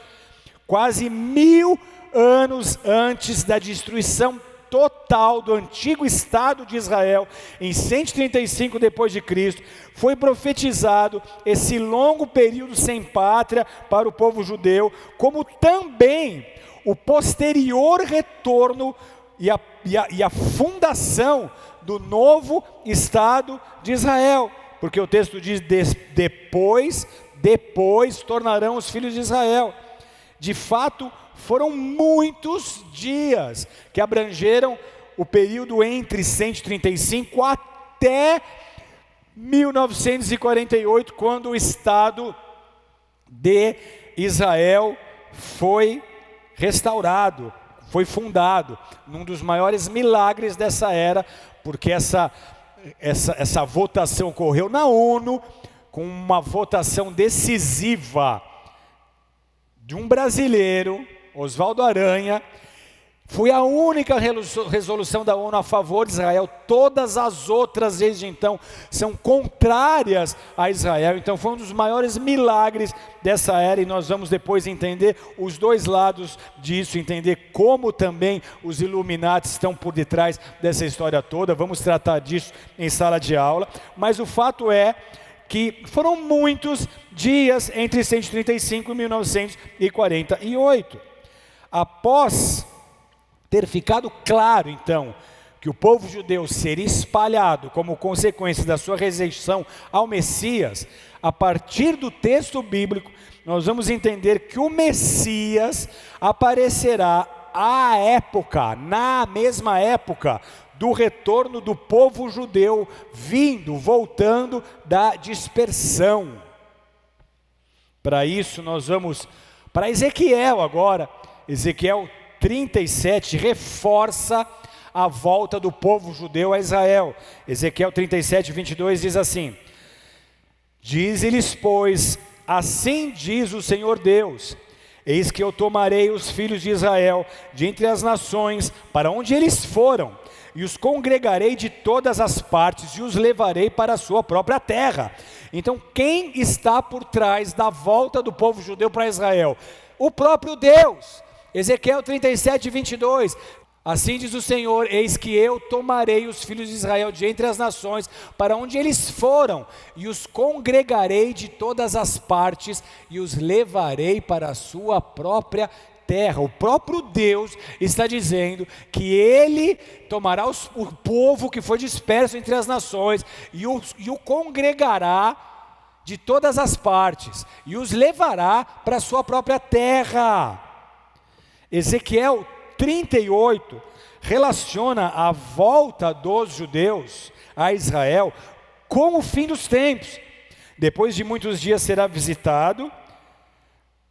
quase 1000 anos antes da destruição total do antigo Estado de Israel, em 135 depois de Cristo, foi profetizado esse longo período sem pátria para o povo judeu, como também o posterior retorno e a fundação do novo Estado de Israel, porque o texto diz, depois tornarão os filhos de Israel. De fato, foram muitos dias que abrangeram o período entre 135 até 1948, quando o Estado de Israel foi restaurado, foi fundado, num dos maiores milagres dessa era, porque essa votação ocorreu na ONU, com uma votação decisiva de um brasileiro, Oswaldo Aranha. Foi a única resolução da ONU a favor de Israel. Todas as outras desde então são contrárias a Israel. Então foi um dos maiores milagres dessa era, e nós vamos depois entender os dois lados disso, entender como também os Illuminati estão por detrás dessa história toda. Vamos tratar disso em sala de aula, mas o fato é que foram muitos dias entre 135 e 1948. Após ter ficado claro, então, que o povo judeu seria espalhado como consequência da sua rejeição ao Messias, a partir do texto bíblico, nós vamos entender que o Messias aparecerá na mesma época do retorno do povo judeu, voltando da dispersão. Para isso nós vamos para Ezequiel agora. Ezequiel 37 reforça a volta do povo judeu a Israel. Ezequiel 37, 22 diz assim: dize-lhes, pois, assim diz o Senhor Deus, eis que eu tomarei os filhos de Israel de entre as nações, para onde eles foram, e os congregarei de todas as partes, e os levarei para a sua própria terra. Então, quem está por trás da volta do povo judeu para Israel? O próprio Deus. Ezequiel 37, 22, assim diz o Senhor, eis que eu tomarei os filhos de Israel de entre as nações, para onde eles foram, e os congregarei de todas as partes, e os levarei para a sua própria terra. O próprio Deus está dizendo que Ele tomará o povo que foi disperso entre as nações, e o congregará de todas as partes, e os levará para a sua própria terra. Ezequiel 38 relaciona a volta dos judeus a Israel com o fim dos tempos. Depois de muitos dias será visitado.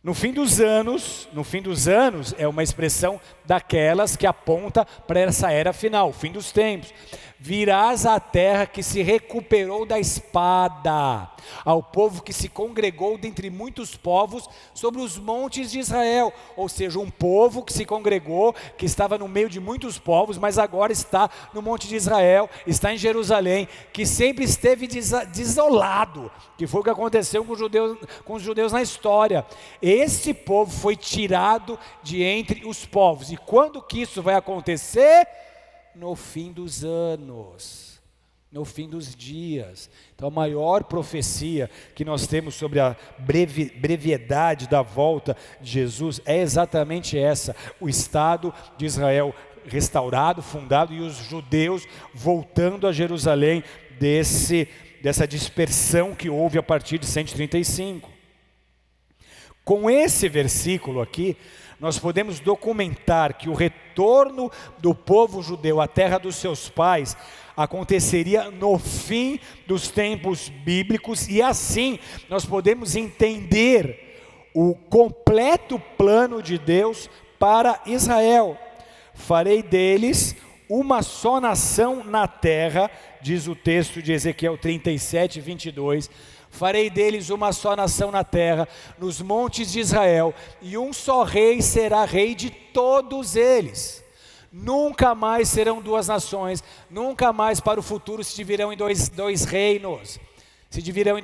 No fim dos anos é uma expressão daquelas que aponta para essa era final, o fim dos tempos. Virás à terra que se recuperou da espada, ao povo que se congregou dentre muitos povos sobre os montes de Israel. Ou seja, um povo que se congregou, que estava no meio de muitos povos, mas agora está no monte de Israel, está em Jerusalém, que sempre esteve desolado, que foi o que aconteceu com os judeus na história. Esse povo foi tirado de entre os povos. E quando que isso vai acontecer? No fim dos anos, no fim dos dias. Então a maior profecia que nós temos sobre a brevidade da volta de Jesus é exatamente essa: o Estado de Israel restaurado, fundado, e os judeus voltando a Jerusalém dessa dispersão que houve a partir de 135. Com esse versículo aqui, nós podemos documentar que o retorno do povo judeu à terra dos seus pais aconteceria no fim dos tempos bíblicos, e assim nós podemos entender o completo plano de Deus para Israel. Farei deles uma só nação na terra, diz o texto de Ezequiel 37, 22. Farei deles uma só nação na terra, nos montes de Israel, e um só rei será rei de todos eles. Nunca mais serão duas nações, nunca mais para o futuro se dividirão em dois reinos. Se dividirão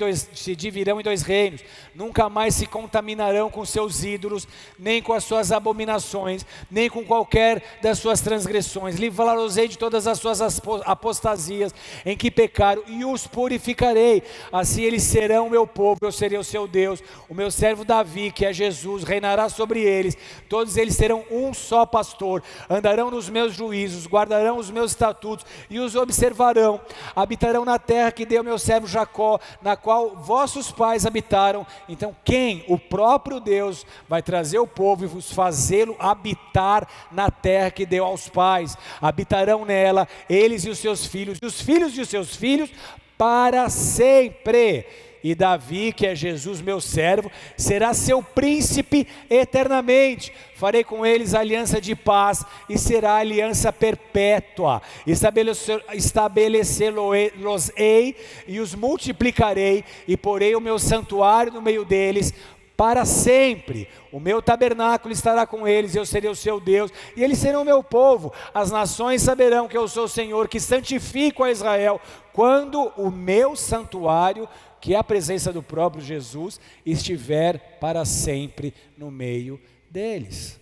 em dois reinos, nunca mais se contaminarão com seus ídolos, nem com as suas abominações, nem com qualquer das suas transgressões. Livrá-los-ei de todas as suas apostasias em que pecaram, e os purificarei. Assim eles serão o meu povo, eu serei o seu Deus. O meu servo Davi, que é Jesus, reinará sobre eles. Todos eles terão um só pastor, andarão nos meus juízos, guardarão os meus estatutos e os observarão. Habitarão na terra que deu meu servo Jacó, na qual vossos pais habitaram. Então quem? O próprio Deus vai trazer o povo e vos fazê-lo habitar na terra que deu aos pais. Habitarão nela, eles e os seus filhos, e os filhos de seus filhos, para sempre. E Davi, que é Jesus meu servo, será seu príncipe eternamente. Farei com eles aliança de paz, e será aliança perpétua. Estabelecê-los-ei e os multiplicarei, e porei o meu santuário no meio deles para sempre. O meu tabernáculo estará com eles, eu serei o seu Deus, e eles serão o meu povo. As nações saberão que eu sou o Senhor, que santifico a Israel, quando o meu santuário, que é a presença do próprio Jesus, estiver para sempre no meio deles.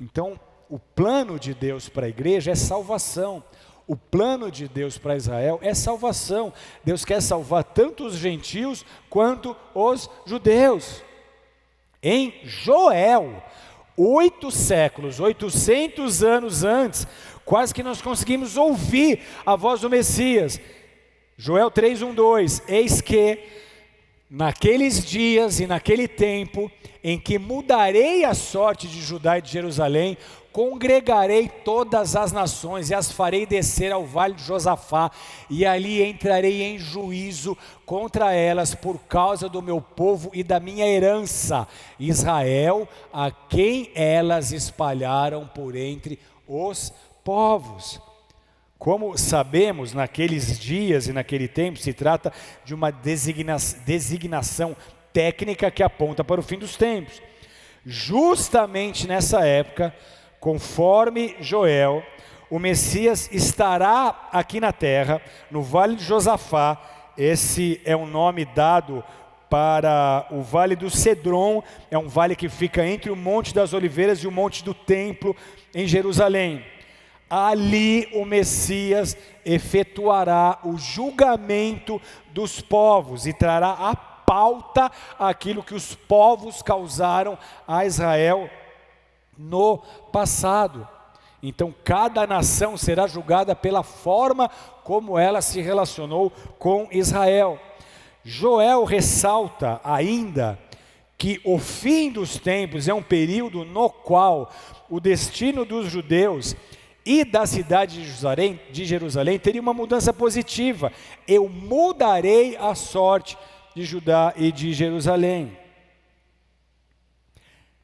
Então, o plano de Deus para a igreja é salvação. O plano de Deus para Israel é salvação. Deus quer salvar tanto os gentios quanto os judeus. Em Joel, 8 séculos, 800 anos antes, quase que nós conseguimos ouvir a voz do Messias. Joel 3, 1, 2, eis que naqueles dias e naquele tempo em que mudarei a sorte de Judá e de Jerusalém, congregarei todas as nações e as farei descer ao vale de Josafá, e ali entrarei em juízo contra elas por causa do meu povo e da minha herança, Israel, a quem elas espalharam por entre os povos. Como sabemos, naqueles dias e naquele tempo se trata de uma designação técnica que aponta para o fim dos tempos. Justamente nessa época, conforme Joel, o Messias estará aqui na terra, no Vale de Josafá. Esse é um nome dado para o Vale do Cedron, é um vale que fica entre o Monte das Oliveiras e o Monte do Templo em Jerusalém. Ali o Messias efetuará o julgamento dos povos e trará à pauta aquilo que os povos causaram a Israel no passado. Então cada nação será julgada pela forma como ela se relacionou com Israel. Joel ressalta ainda que o fim dos tempos é um período no qual o destino dos judeus e da cidade de Jerusalém teria uma mudança positiva. Eu mudarei a sorte de Judá e de Jerusalém.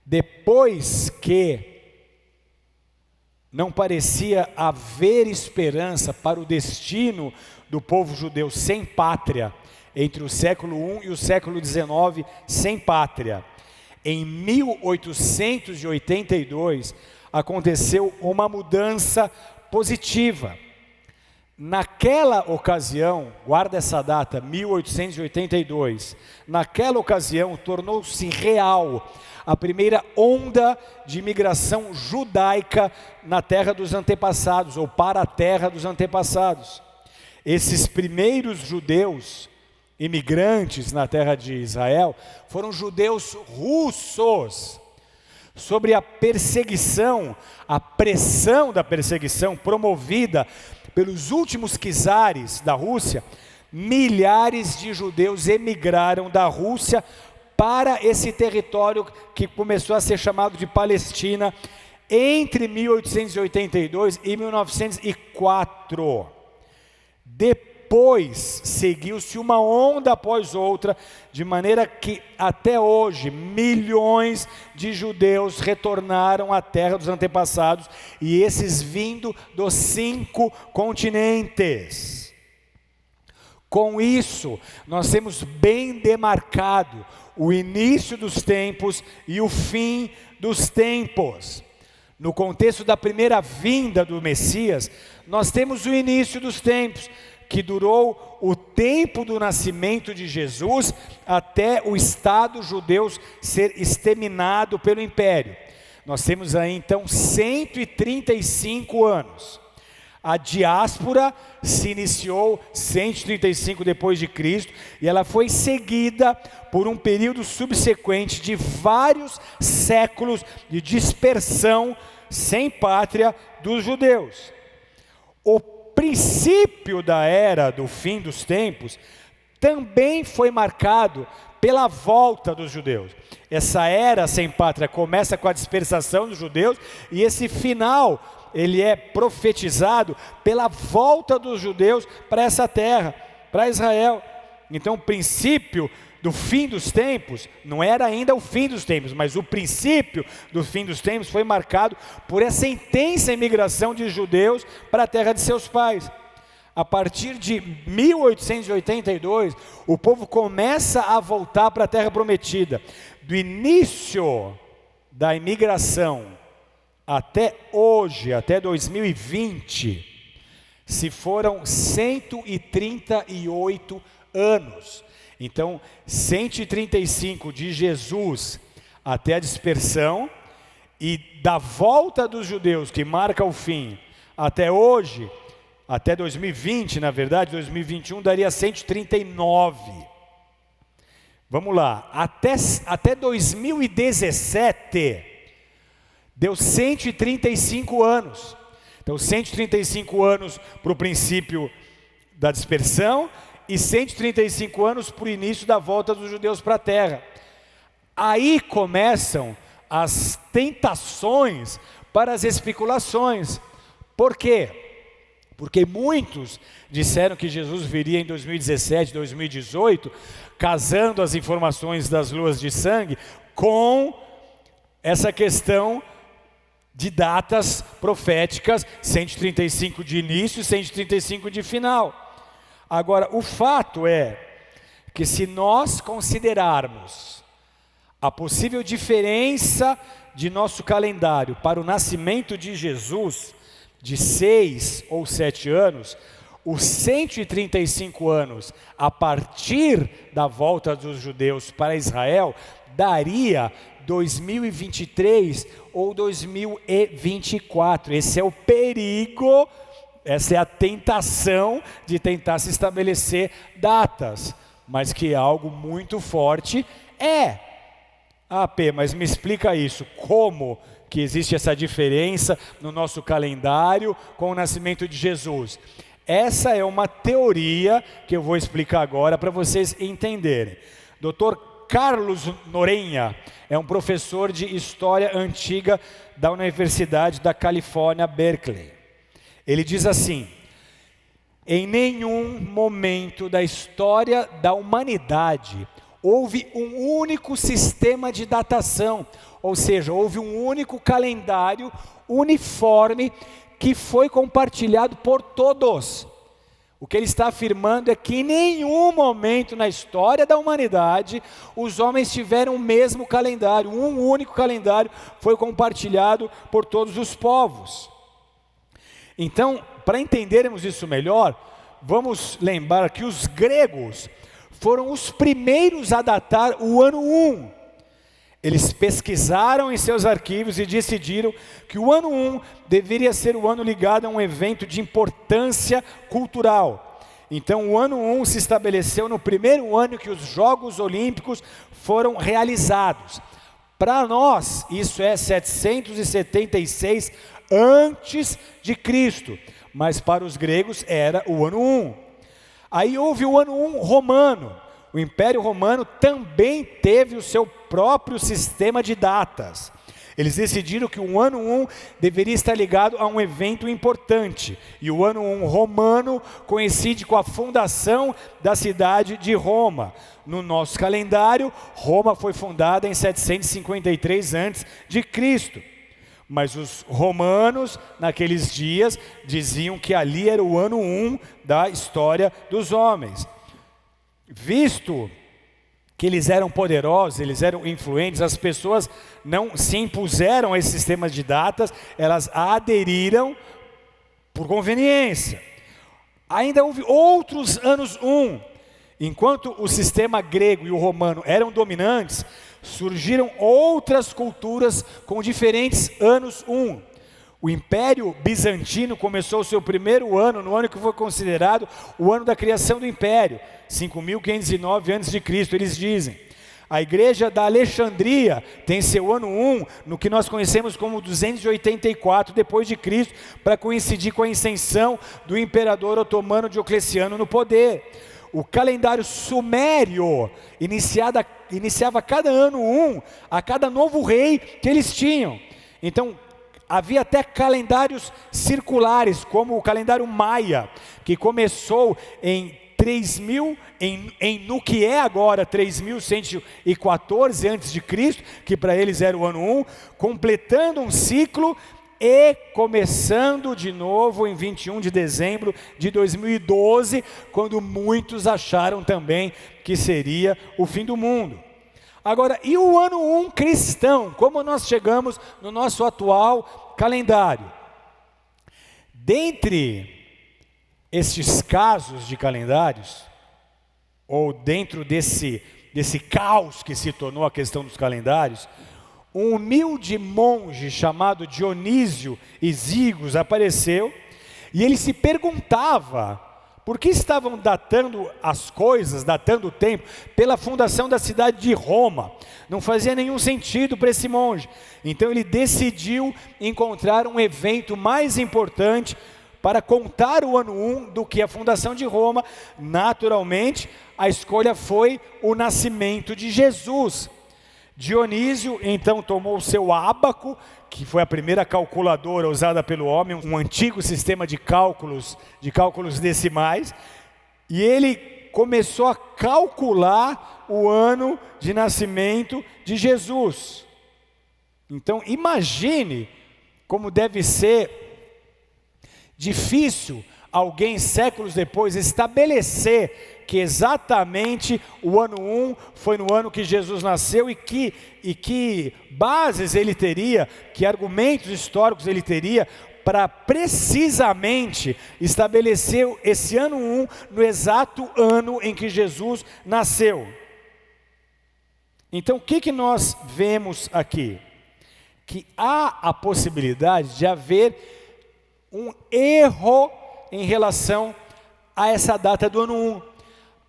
Depois que não parecia haver esperança para o destino do povo judeu sem pátria, entre o século I e o século XIX, sem pátria, em 1882, aconteceu uma mudança positiva. Naquela ocasião, guarda essa data, 1882, naquela ocasião tornou-se real a primeira onda de imigração judaica na terra dos antepassados, ou para a terra dos antepassados. Esses primeiros judeus imigrantes na terra de Israel foram judeus russos. Sobre a perseguição, a pressão da perseguição promovida pelos últimos czares da Rússia, milhares de judeus emigraram da Rússia para esse território que começou a ser chamado de Palestina entre 1882 e 1904. Depois seguiu-se uma onda após outra, de maneira que até hoje milhões de judeus retornaram à terra dos antepassados, e esses vindo dos 5 continentes. Com isso, nós temos bem demarcado o início dos tempos e o fim dos tempos. No contexto da primeira vinda do Messias, nós temos o início dos tempos, que durou o tempo do nascimento de Jesus até o Estado judeu ser exterminado pelo Império. Nós temos aí então 135 anos. A diáspora se iniciou 135 depois de Cristo e ela foi seguida por um período subsequente de vários séculos de dispersão sem pátria dos judeus. O princípio da era do fim dos tempos também foi marcado pela volta dos judeus. Essa era sem pátria começa com a dispersação dos judeus e esse final ele é profetizado pela volta dos judeus para essa terra, para Israel. Então o princípio do fim dos tempos não era ainda o fim dos tempos, mas o princípio do fim dos tempos foi marcado por essa intensa imigração de judeus para a terra de seus pais. A partir de 1882, o povo começa a voltar para a terra prometida. Do início da imigração até hoje, até 2020, se foram 138 anos. Então, 135 de Jesus até a dispersão, e da volta dos judeus, que marca o fim, até hoje, até 2020, na verdade, 2021 daria 139. Vamos lá, até 2017, deu 135 anos. Então 135 anos para o princípio da dispersão e 135 anos para o início da volta dos judeus para a terra. Aí começam as tentações para as especulações. Por quê? Porque muitos disseram que Jesus viria em 2017, 2018, casando as informações das luas de sangue com essa questão de datas proféticas, 135 de início e 135 de final. Agora, o fato é que se nós considerarmos a possível diferença de nosso calendário para o nascimento de Jesus, de 6 ou 7 anos, os 135 anos a partir da volta dos judeus para Israel, daria 2023 ou 2024. Esse é o perigo, essa é a tentação de tentar se estabelecer datas, mas que é algo muito forte. Mas me explica isso, como que existe essa diferença no nosso calendário com o nascimento de Jesus? Essa é uma teoria que eu vou explicar agora para vocês entenderem. Dr. Carlos Noronha é um professor de História Antiga da Universidade da Califórnia, Berkeley. Ele diz assim: em nenhum momento da história da humanidade houve um único sistema de datação, ou seja, houve um único calendário uniforme que foi compartilhado por todos. O que ele está afirmando é que em nenhum momento na história da humanidade os homens tiveram o mesmo calendário, um único calendário foi compartilhado por todos os povos. Então, para entendermos isso melhor, vamos lembrar que os gregos foram os primeiros a datar o ano 1. Eles pesquisaram em seus arquivos e decidiram que o ano 1 deveria ser o ano ligado a um evento de importância cultural. Então o ano 1 se estabeleceu no primeiro ano que os Jogos Olímpicos foram realizados. Para nós, isso é 776 antes de Cristo, mas para os gregos era o ano 1. Aí houve o ano 1 romano. O Império Romano também teve o seu próprio sistema de datas. Eles decidiram que o ano 1 deveria estar ligado a um evento importante. E o ano 1 romano coincide com a fundação da cidade de Roma. No nosso calendário, Roma foi fundada em 753 a.C. Mas os romanos, naqueles dias, diziam que ali era o ano 1 da história dos homens. Visto que eles eram poderosos, eles eram influentes, as pessoas não se impuseram a esse sistema de datas, elas aderiram por conveniência. Ainda houve outros anos 1. Enquanto o sistema grego e o romano eram dominantes, surgiram outras culturas com diferentes anos 1. O Império Bizantino começou o seu primeiro ano, no ano que foi considerado o ano da criação do Império, 5.509 a.C. Eles dizem: a igreja da Alexandria tem seu ano 1 no que nós conhecemos como 284 depois de Cristo, para coincidir com a ascensão do imperador otomano Diocleciano no poder. O calendário sumério iniciava cada ano 1 a cada novo rei que eles tinham. Então, havia até calendários circulares, como o calendário maia, que começou em 3.000, no que é agora 3.114 a.C., que para eles era o ano 1, completando um ciclo e começando de novo em 21 de dezembro de 2012, quando muitos acharam também que seria o fim do mundo. Agora, e o ano 1 cristão? Como nós chegamos no nosso atual calendário? Dentre estes casos de calendários, ou dentro desse caos que se tornou a questão dos calendários, um humilde monge chamado Dionísio Exíguos apareceu, e ele se perguntava por que estavam datando as coisas, datando o tempo, pela fundação da cidade de Roma. Não fazia nenhum sentido para esse monge. Então ele decidiu encontrar um evento mais importante para contar o ano 1 do que a fundação de Roma. Naturalmente, a escolha foi o nascimento de Jesus. Dionísio então tomou o seu ábaco, que foi a primeira calculadora usada pelo homem, um antigo sistema de cálculos decimais, e ele começou a calcular o ano de nascimento de Jesus. Então imagine como deve ser difícil alguém séculos depois estabelecer que exatamente o ano 1 foi no ano que Jesus nasceu, e que bases ele teria, que argumentos históricos ele teria para precisamente estabelecer esse ano 1 no exato ano em que Jesus nasceu. Então o que nós vemos aqui? Que há a possibilidade de haver um erro em relação a essa data do ano 1.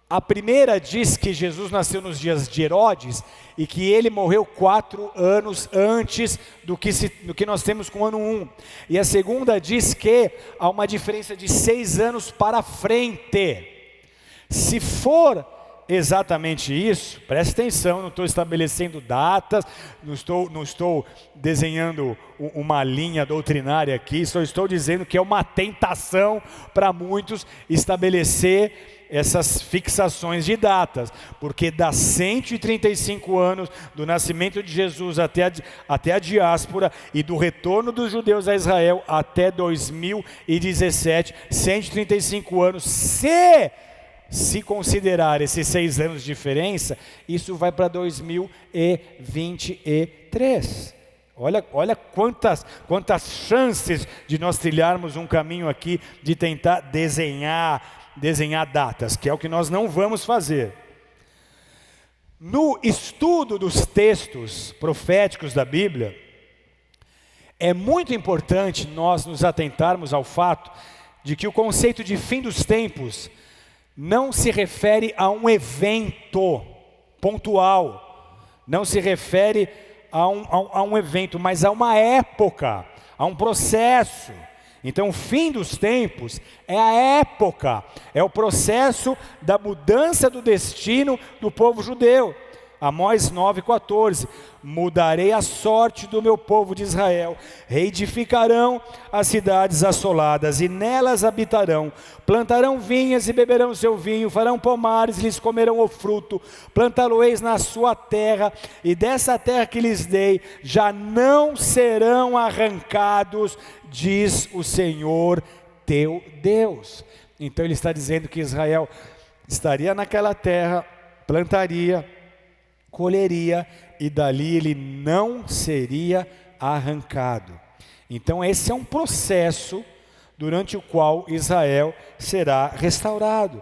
A primeira diz que Jesus nasceu nos dias de Herodes e que ele morreu 4 anos antes do que nós temos com o ano 1. E a segunda diz que há uma diferença de 6 anos para frente. Se for exatamente isso, preste atenção, não estou estabelecendo datas, não estou desenhando uma linha doutrinária aqui, só estou dizendo que é uma tentação para muitos estabelecer essas fixações de datas, porque dá 135 anos do nascimento de Jesus até a diáspora e do retorno dos judeus a Israel até 2017, 135 anos. Se considerar esses 6 anos de diferença, isso vai para 2023. Olha quantas chances de nós trilharmos um caminho aqui de tentar desenhar datas, que é o que nós não vamos fazer. No estudo dos textos proféticos da Bíblia, é muito importante nós nos atentarmos ao fato de que o conceito de fim dos tempos não se refere a um evento pontual, não se refere a um evento, mas a uma época, a um processo. Então, o fim dos tempos é a época, é o processo da mudança do destino do povo judeu. Amós 9,14, mudarei a sorte do meu povo de Israel, reedificarão as cidades assoladas e nelas habitarão, plantarão vinhas e beberão seu vinho, farão pomares e lhes comerão o fruto, plantá-lo-eis na sua terra, e dessa terra que lhes dei, já não serão arrancados, diz o Senhor teu Deus. Então ele está dizendo que Israel estaria naquela terra, plantaria, colheria, e dali ele não seria arrancado. Então esse é um processo durante o qual Israel será restaurado.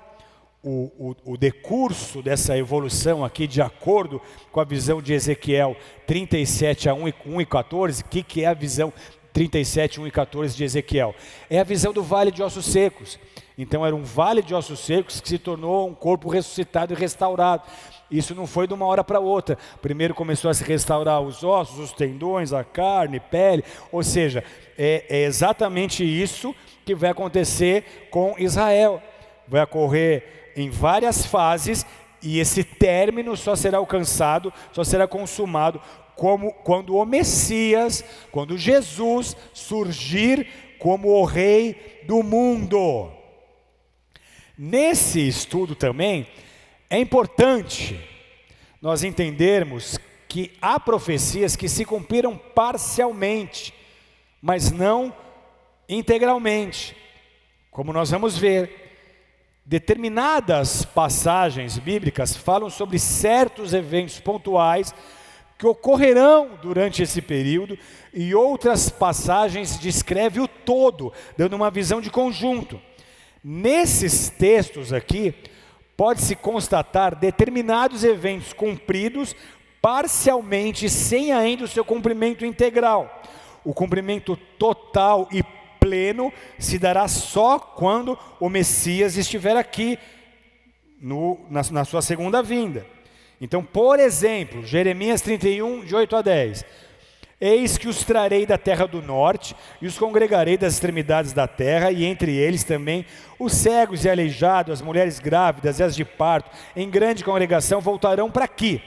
O decurso dessa evolução aqui, de acordo com a visão de Ezequiel 37, 1 e 14, o que é a visão 37, 1 e 14 de Ezequiel? É a visão do vale de ossos secos. Então era um vale de ossos secos que se tornou um corpo ressuscitado e restaurado. Isso não foi de uma hora para outra. Primeiro começou a se restaurar os ossos, os tendões, a carne, pele. Ou seja, é exatamente isso que vai acontecer com Israel. Vai ocorrer em várias fases, e esse término só será alcançado, só será consumado quando o Messias, quando Jesus surgir como o Rei do mundo. Nesse estudo também, é importante nós entendermos que há profecias que se cumpriram parcialmente, mas não integralmente. Como nós vamos ver, determinadas passagens bíblicas falam sobre certos eventos pontuais que ocorrerão durante esse período, e outras passagens descrevem o todo, dando uma visão de conjunto. Nesses textos aqui, pode-se constatar determinados eventos cumpridos parcialmente, sem ainda o seu cumprimento integral. O cumprimento total e pleno se dará só quando o Messias estiver aqui, na sua segunda vinda. Então, por exemplo, Jeremias 31, de 8 a 10. Eis que os trarei da terra do norte, e os congregarei das extremidades da terra, e entre eles também os cegos e aleijados, as mulheres grávidas e as de parto, em grande congregação voltarão para aqui.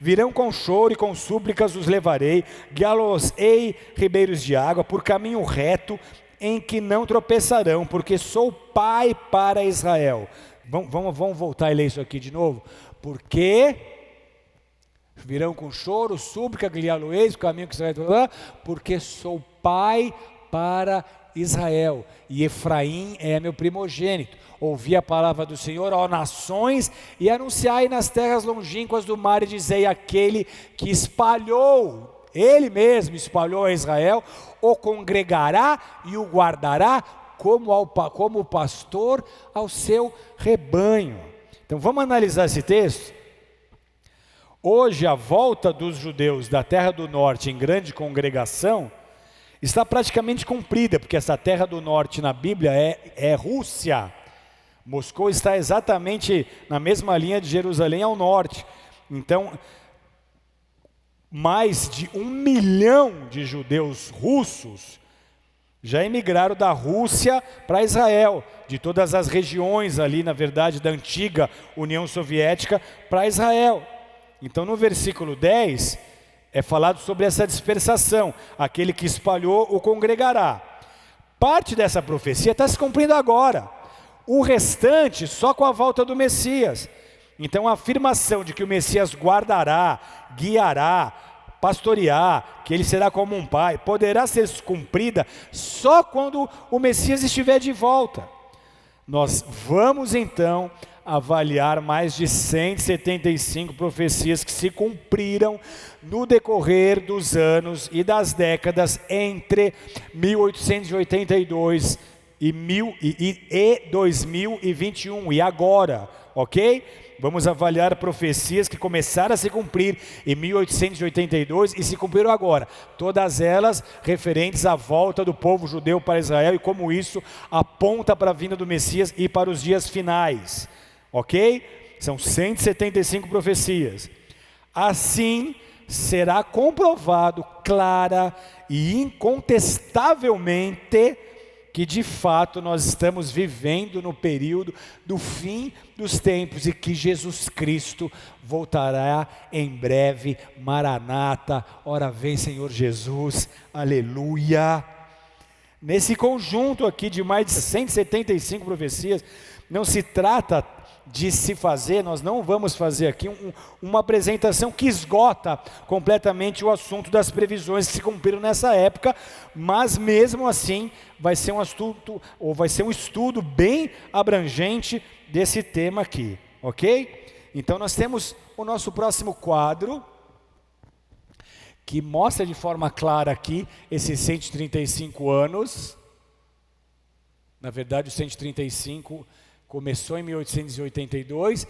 Virão com choro e com súplicas os levarei, guiá-los-ei ribeiros de água, por caminho reto, em que não tropeçarão, porque sou pai para Israel. Vamos voltar e ler isso aqui de novo. Porque virão com choro, súplica, guiá-los-eis, o caminho que você vai, porque sou pai para Israel, e Efraim é meu primogênito. Ouvi a palavra do Senhor, ó nações, e anunciai nas terras longínquas do mar, e dizei: aquele que espalhou, ele mesmo espalhou a Israel, o congregará e o guardará como o pastor ao seu rebanho. Então vamos analisar esse texto. Hoje a volta dos judeus da terra do norte em grande congregação está praticamente cumprida, porque essa terra do norte na Bíblia é Rússia. Moscou está exatamente na mesma linha de Jerusalém ao norte. Então, mais de 1 milhão de judeus russos Já emigraram da Rússia para Israel, de todas as regiões ali, na verdade, da antiga União Soviética para Israel. Então no versículo 10 é falado sobre essa dispersação, aquele que espalhou o congregará. Parte dessa profecia está se cumprindo agora, o restante só com a volta do Messias. Então a afirmação de que o Messias guardará, guiará, pastorear, que ele será como um pai, poderá ser cumprida só quando o Messias estiver de volta. Nós vamos então avaliar mais de 175 profecias que se cumpriram no decorrer dos anos e das décadas entre 1882 e 2021, e agora, ok? Vamos avaliar profecias que começaram a se cumprir em 1882 e se cumpriram agora. Todas elas referentes à volta do povo judeu para Israel e como isso aponta para a vinda do Messias e para os dias finais. Ok? São 175 profecias. Assim será comprovado clara e incontestavelmente que de fato nós estamos vivendo no período do fim dos tempos e que Jesus Cristo voltará em breve. Maranata, ora vem Senhor Jesus, aleluia. Nesse conjunto aqui de mais de 175 profecias, não se trata de se fazer, nós não vamos fazer aqui uma apresentação que esgota completamente o assunto das previsões que se cumpriram nessa época, mas mesmo assim vai ser um estudo bem abrangente desse tema aqui, ok? Então nós temos o nosso próximo quadro, que mostra de forma clara aqui esses 135 anos. Na verdade, os 135 começou em 1882,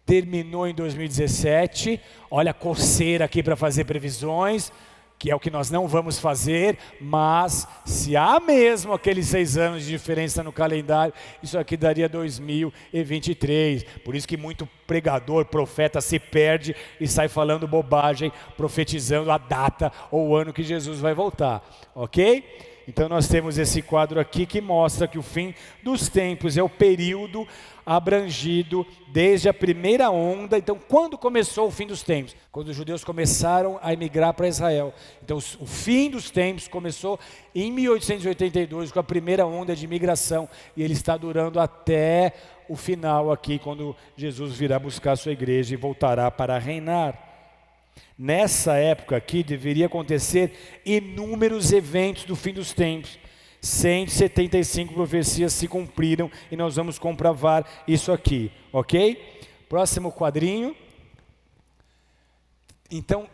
terminou em 2017. Olha a coceira aqui para fazer previsões, que é o que nós não vamos fazer, mas se há mesmo aqueles 6 anos de diferença no calendário, isso aqui daria 2023. Por isso que muito pregador, profeta se perde e sai falando bobagem, profetizando a data ou o ano que Jesus vai voltar, ok? Então nós temos esse quadro aqui que mostra que o fim dos tempos é o período abrangido desde a primeira onda. Então quando começou o fim dos tempos? Quando os judeus começaram a emigrar para Israel. Então o fim dos tempos começou em 1882 com a primeira onda de imigração e ele está durando até o final aqui, quando Jesus virá buscar a sua igreja e voltará para reinar. Nessa época aqui deveria acontecer inúmeros eventos do fim dos tempos. 175 profecias se cumpriram e nós vamos comprovar isso aqui, ok? Próximo quadrinho. Então,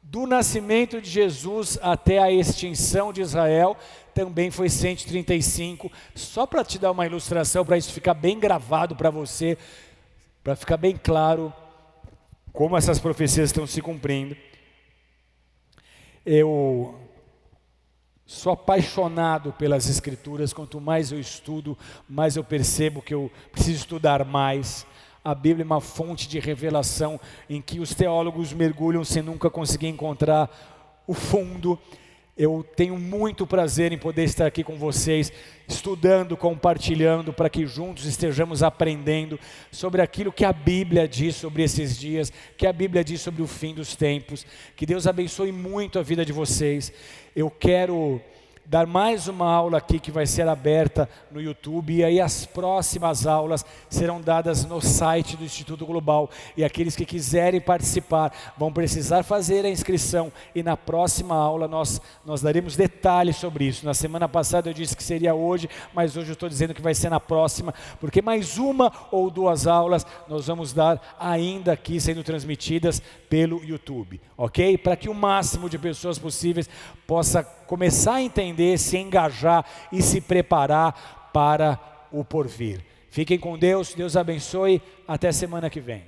do nascimento de Jesus até a extinção de Israel, também foi 135. Só para te dar uma ilustração, para isso ficar bem gravado para você, para ficar bem claro como essas profecias estão se cumprindo. Eu sou apaixonado pelas Escrituras. Quanto mais eu estudo, mais eu percebo que eu preciso estudar mais. A Bíblia é uma fonte de revelação em que os teólogos mergulham sem nunca conseguir encontrar o fundo. Eu tenho muito prazer em poder estar aqui com vocês, estudando, compartilhando, para que juntos estejamos aprendendo sobre aquilo que a Bíblia diz sobre esses dias, que a Bíblia diz sobre o fim dos tempos. Que Deus abençoe muito a vida de vocês. Eu quero dar mais uma aula aqui que vai ser aberta no YouTube, e aí as próximas aulas serão dadas no site do Instituto Global, e aqueles que quiserem participar vão precisar fazer a inscrição, e na próxima aula nós daremos detalhes sobre isso. Na semana passada eu disse que seria hoje, mas hoje eu estou dizendo que vai ser na próxima, porque mais uma ou 2 aulas nós vamos dar ainda aqui sendo transmitidas pelo YouTube, ok? Para que o máximo de pessoas possíveis possa começar a entender, se engajar e se preparar para o porvir. Fiquem com Deus, Deus abençoe, até semana que vem.